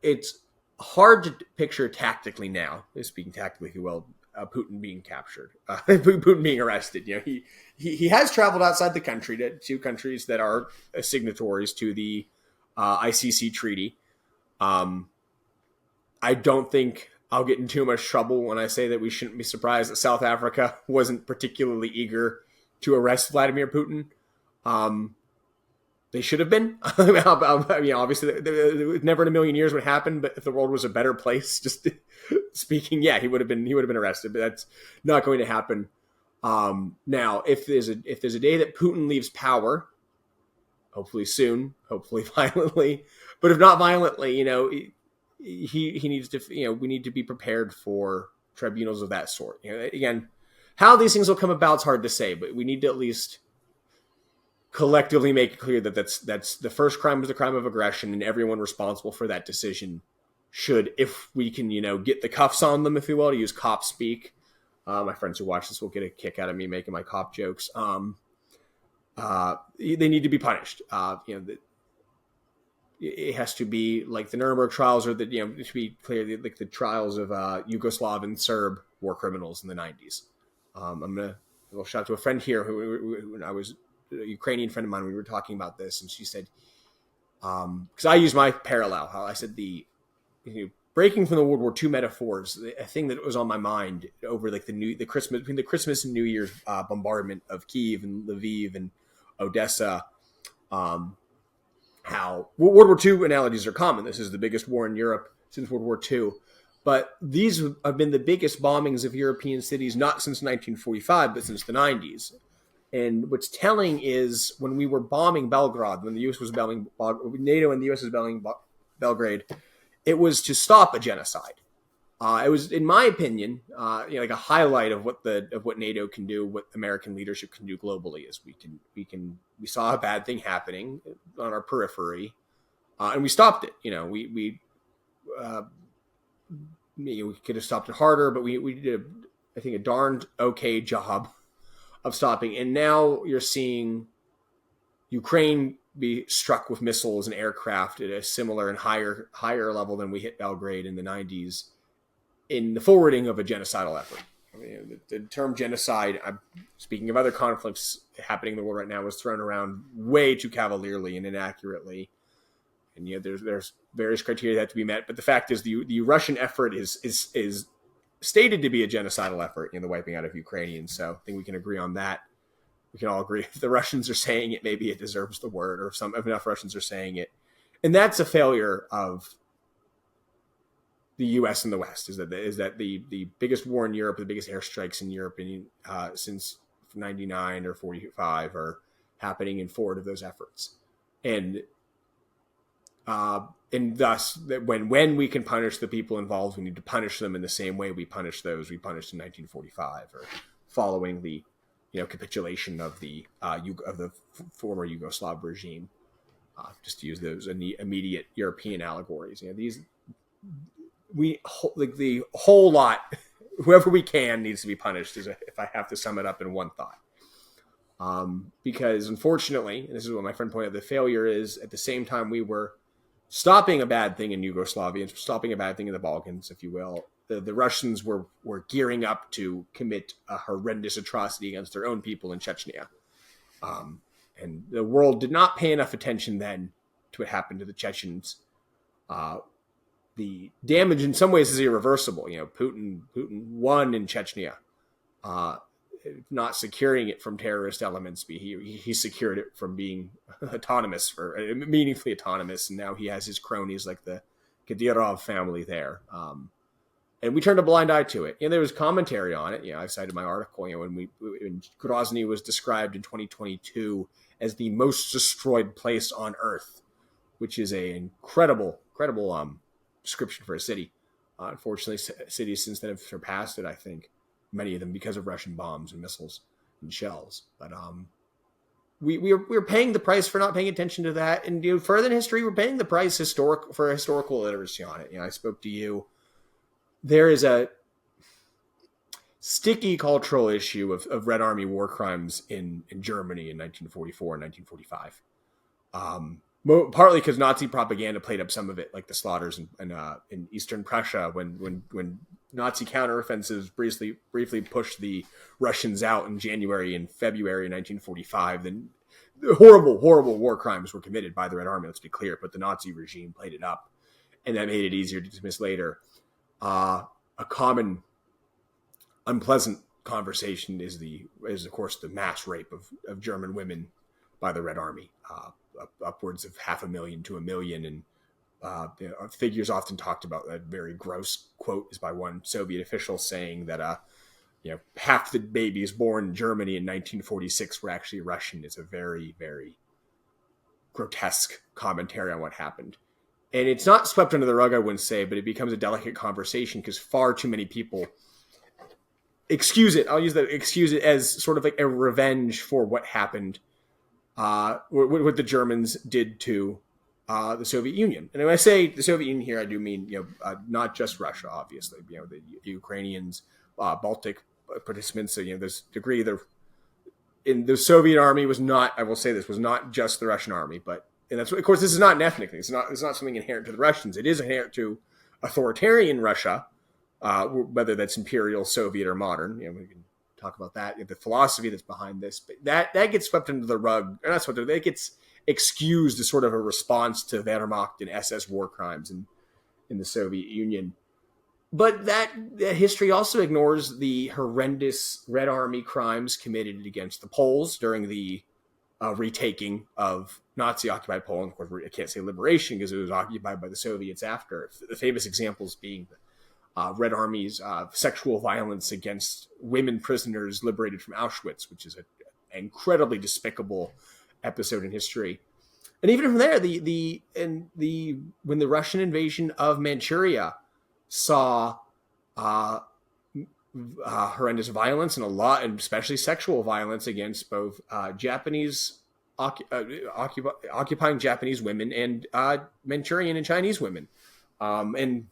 It's hard to picture tactically now, speaking tactically, if you will, Putin being captured, Putin being arrested. He has traveled outside the country to two countries that are signatories to the ICC treaty. I don't think I'll get in too much trouble when I say that we shouldn't be surprised that South Africa wasn't particularly eager to arrest Vladimir Putin. They should have been. Obviously, never in a million years would happen. But if the world was a better place, just speaking, he would have been arrested. But that's not going to happen. Now, if there's a day that Putin leaves power, hopefully soon, hopefully violently, but if not violently, he needs to. We need to be prepared for tribunals of that sort. Again, how these things will come about is hard to say, but we need to at least collectively make it clear that that's the first crime was the crime of aggression, and everyone responsible for that decision should, if we can, get the cuffs on them, if you will, to use cop speak. My friends who watch this will get a kick out of me making my cop jokes. They need to be punished. It has to be like the Nuremberg trials, or to be clear, like the trials of Yugoslav and Serb war criminals in the 90s. I'm gonna a little shout out to a friend here who when I was a Ukrainian friend of mine, we were talking about this, and she said, because I use my parallel, how I said breaking from the World War II metaphors, a thing that was on my mind over like the Christmas, between the Christmas and New Year's bombardment of Kyiv and Lviv and Odessa. How World War II analogies are common. This is the biggest war in Europe since World War II. But these have been the biggest bombings of European cities, not since 1945, but since the 90s. And what's telling is when we were bombing Belgrade, when the U.S. was bombing NATO and the U.S. was bombing Belgrade, it was to stop a genocide. It was, in my opinion, like a highlight of what NATO can do, what American leadership can do globally. Is we saw a bad thing happening on our periphery, and we stopped it. We could have stopped it harder, but we did, I think, a darned okay job of stopping. And now you're seeing Ukraine be struck with missiles and aircraft at a similar and higher level than we hit Belgrade in the 90s. In the forwarding of a genocidal effort. The term genocide, speaking of other conflicts happening in the world right now, was thrown around way too cavalierly and inaccurately. And there's various criteria that have to be met. But the fact is, the Russian effort is stated to be a genocidal effort in the wiping out of Ukrainians. So I think we can agree on that. We can all agree if the Russians are saying it, maybe it deserves the word, or if enough Russians are saying it. And that's a failure of the U.S. and the West, is that the biggest war in Europe, the biggest airstrikes in Europe since 99 or 45 are happening in forward of those efforts. And thus, that when we can punish the people involved, we need to punish them in the same way we punished those we punished in 1945, or following the capitulation of the former Yugoslav regime. Just to use those immediate European allegories, the whole lot, whoever we can needs to be punished. If I have to sum it up in one thought. Because unfortunately, and this is what my friend pointed out, the failure is at the same time we were stopping a bad thing in Yugoslavia, stopping a bad thing in the Balkans, if you will, the Russians were gearing up to commit a horrendous atrocity against their own people in Chechnya. And the world did not pay enough attention then to what happened to the Chechens. The damage in some ways is irreversible. Putin won in Chechnya. Not securing it from terrorist elements, but he secured it from being autonomous, or meaningfully autonomous, and now he has his cronies like the Kadyrov family there. And we turned a blind eye to it. And there was commentary on it. I cited my article. When Grozny was described in 2022 as the most destroyed place on Earth, which is an incredible description for a city. Unfortunately, cities since then have surpassed it, I think. Many of them because of Russian bombs and missiles and shells. But we're paying the price for not paying attention to that. And further in history, we're paying the price for historical illiteracy on it. I spoke to you. There is a sticky cultural issue of Red Army war crimes in Germany in 1944 and 1945. Partly because Nazi propaganda played up some of it, like the slaughters in Eastern Prussia when Nazi counteroffensives briefly pushed the Russians out in January and February 1945. Then horrible war crimes were committed by the Red Army, let's be clear, but the Nazi regime played it up, and that made it easier to dismiss later. A common unpleasant conversation is of course the mass rape of German women by the Red Army, upwards of 500,000 to 1 million, and figures often talked about. That very gross quote is by one Soviet official saying that half the babies born in Germany in 1946 were actually Russian. Is a very, very grotesque commentary on what happened. And it's not swept under the rug, I wouldn't say, but it becomes a delicate conversation because far too many people excuse it. I'll use that, excuse it as sort of like a revenge for what happened, what the Germans did to the Soviet Union. And when I say the Soviet Union here, I do mean not just Russia, obviously. The Ukrainians, Baltic participants. So there's a degree in the Soviet army was not. I will say this was not just the Russian army, but. And that's, of course, this is not an ethnic thing. It's not something inherent to the Russians. It is inherent to authoritarian Russia, whether that's imperial, Soviet, or modern. We can talk about that. The philosophy that's behind this, but that gets swept under the rug. Or not swept under. That gets excused as sort of a response to Wehrmacht and SS war crimes in the Soviet Union. But that history also ignores the horrendous Red Army crimes committed against the Poles during the retaking of Nazi-occupied Poland. Of course, I can't say liberation because it was occupied by the Soviets after. The famous examples being Red Army's sexual violence against women prisoners liberated from Auschwitz, which is an incredibly despicable episode in history. And even from there, when the Russian invasion of Manchuria saw horrendous violence and especially sexual violence against both Japanese occupying Japanese women and Manchurian and Chinese women, and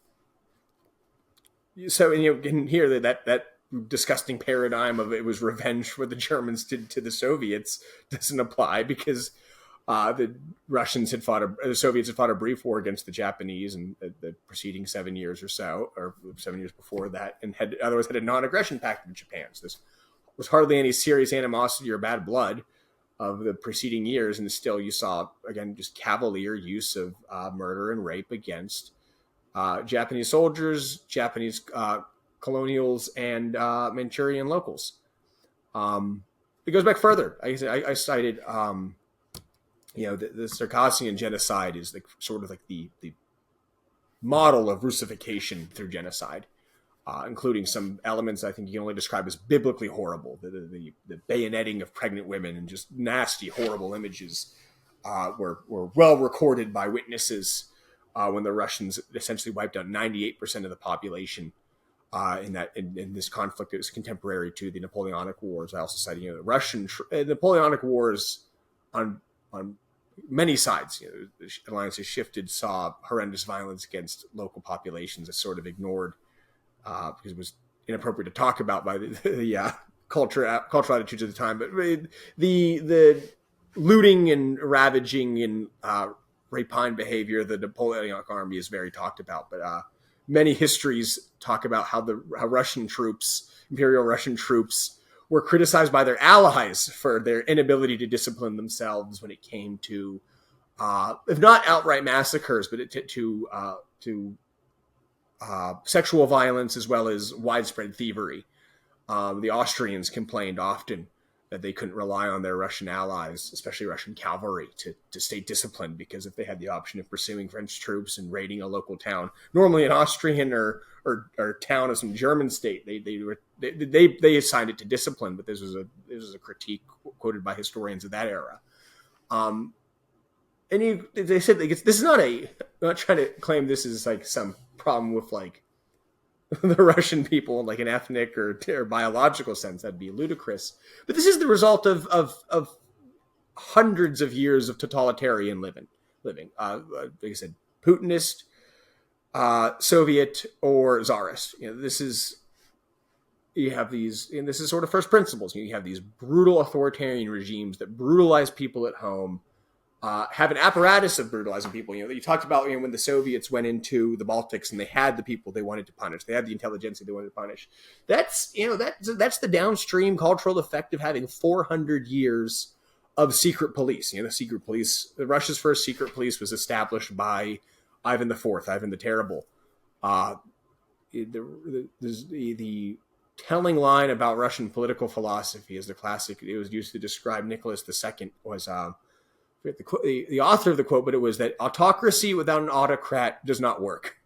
so can hear that disgusting paradigm of it was revenge for the Germans did to the Soviets doesn't apply because the Soviets had fought a brief war against the Japanese in the preceding 7 years or so, or 7 years before that, and had a non-aggression pact with Japan. So this was hardly any serious animosity or bad blood of the preceding years, and still you saw, again, just cavalier use of murder and rape against Japanese soldiers, Japanese colonials and Manchurian locals. It goes back further. I cited, the Circassian genocide is sort of like the model of Russification through genocide, including some elements I think you can only describe as biblically horrible. The bayoneting of pregnant women and just nasty, horrible images were well recorded by witnesses when the Russians essentially wiped out 98% of the population in this conflict. It was contemporary to the Napoleonic Wars. I also cited the Russian Napoleonic Wars on many sides. The alliances shifted, saw horrendous violence against local populations as sort of ignored because it was inappropriate to talk about by the cultural attitudes of the time. But the looting and ravaging and rapine behavior of the Napoleonic army is very talked about. But many histories talk about how Russian troops, Imperial Russian troops, were criticized by their allies for their inability to discipline themselves when it came to, if not outright massacres, but to sexual violence as well as widespread thievery. The Austrians complained often that they couldn't rely on their Russian allies, especially Russian cavalry, to stay disciplined, because if they had the option of pursuing French troops and raiding a local town, normally an Austrian or town of some German state, they assigned it to discipline. But this was a critique quoted by historians of that era. They said this is not I'm not trying to claim this is like some problem with like the Russian people in like an ethnic or biological sense. That'd be ludicrous. But this is the result of hundreds of years of totalitarian living. Like I said, Putinist, Soviet, or Tsarist. This is sort of first principles. You have these brutal authoritarian regimes that brutalize people at home. Have an apparatus of brutalizing people. You talked about when the Soviets went into the Baltics and they had the people they wanted to punish. They had the intelligentsia they wanted to punish. That's the downstream cultural effect of having 400 years of secret police. The secret police, Russia's first secret police was established by Ivan IV, Ivan the Terrible. The telling line about Russian political philosophy is the classic. It was used to describe Nicholas II was. The author of the quote, but it was that autocracy without an autocrat does not work.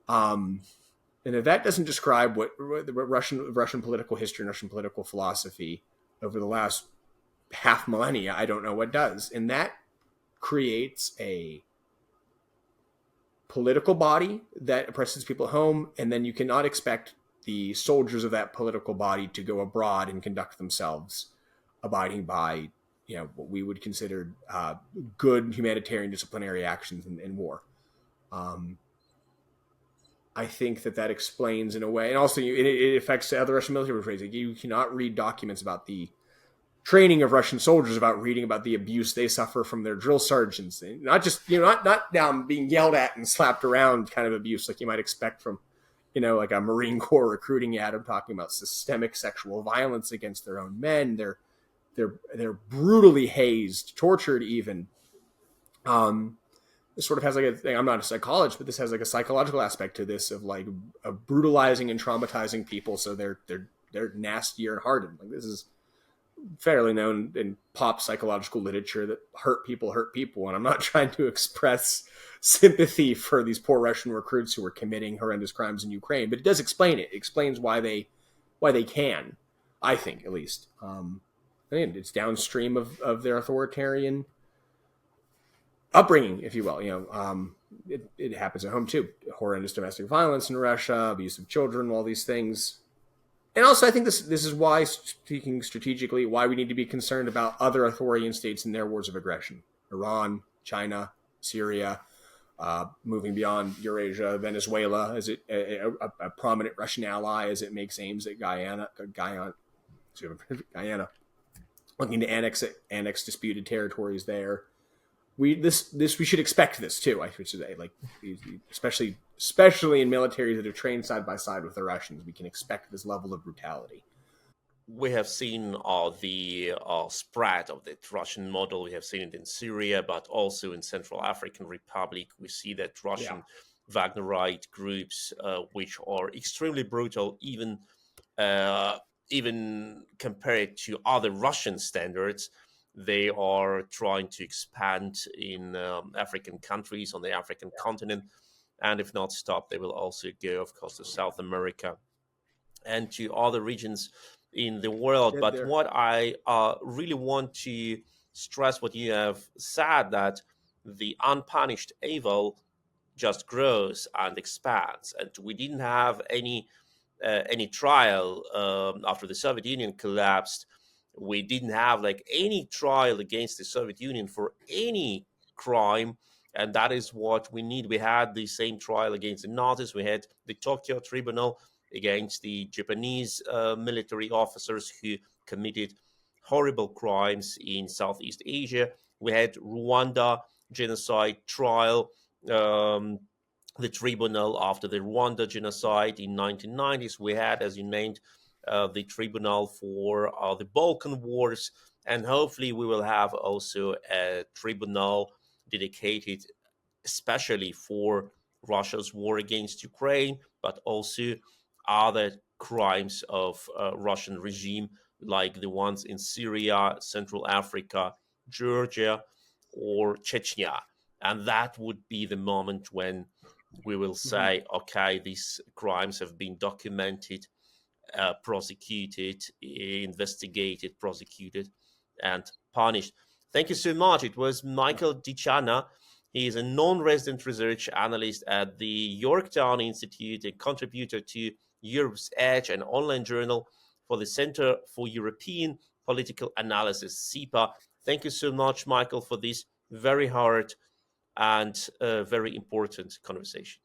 And if that doesn't describe what Russian political history and Russian political philosophy over the last half millennia, I don't know what does. And that creates a political body that oppresses people at home, and then you cannot expect the soldiers of that political body to go abroad and conduct themselves abiding by what we would consider good humanitarian disciplinary actions in war. I think that explains in a way, and also it affects other Russian military phrases. You cannot read documents about the training of Russian soldiers without reading about the abuse they suffer from their drill sergeants. Not just not down being yelled at and slapped around kind of abuse like you might expect from like a Marine Corps recruiting ad. I'm talking about systemic sexual violence against their own men. They're brutally hazed, tortured even. This sort of has like a thing. I'm not a psychologist, but this has like a psychological aspect to this of like brutalizing and traumatizing people, so they're nastier and hardened. Like this is fairly known in pop psychological literature that hurt people, and I'm not trying to express sympathy for these poor Russian recruits who are committing horrendous crimes in Ukraine, but it does explain it. It explains why they can, I think, at least. And it's downstream of their authoritarian upbringing, if you will. It happens at home too. Horrendous domestic violence in Russia, abuse of children, all these things. And also, I think this is why, speaking strategically, why we need to be concerned about other authoritarian states and their wars of aggression. Iran, China, Syria, moving beyond Eurasia, Venezuela, as a prominent Russian ally as it makes aims at Guyana, looking to annex disputed territories there. We should expect this too. I should say, like especially in militaries that are trained side by side with the Russians, we can expect this level of brutality. We have seen the spread of the Russian model. We have seen it in Syria, but also in Central African Republic. We see that Russian Wagnerite groups, which are extremely brutal, even compared to other Russian standards. They are trying to expand in African countries, on the African continent, and if not stop, they will also go, of course, to South America and to other regions in the world. Yeah, But there. what I really want to stress, what you have said, that the unpunished evil just grows and expands, and we didn't have any trial after the Soviet Union collapsed. We didn't have like any trial against the Soviet Union for any crime, and that is what we need. We had the same trial against the Nazis. We had the Tokyo Tribunal against the Japanese military officers who committed horrible crimes in Southeast Asia. We had Rwanda genocide trial. Um, the tribunal after the Rwanda genocide in 1990s. We had, as you named, the tribunal for the Balkan Wars, and hopefully we will have also a tribunal dedicated especially for Russia's war against Ukraine, but also other crimes of Russian regime like the ones in Syria, Central Africa, Georgia, or Chechnya. And that would be the moment when we will Mhm. say, okay, these crimes have been documented, prosecuted, investigated, prosecuted, and punished. Thank you so much. It was Michael DiCianna. He is a non-resident research analyst at the Yorktown Institute, a contributor to Europe's Edge, an online journal for the Center for European Political Analysis, CEPA. Thank you so much, Michael, for this very hard and very important conversation.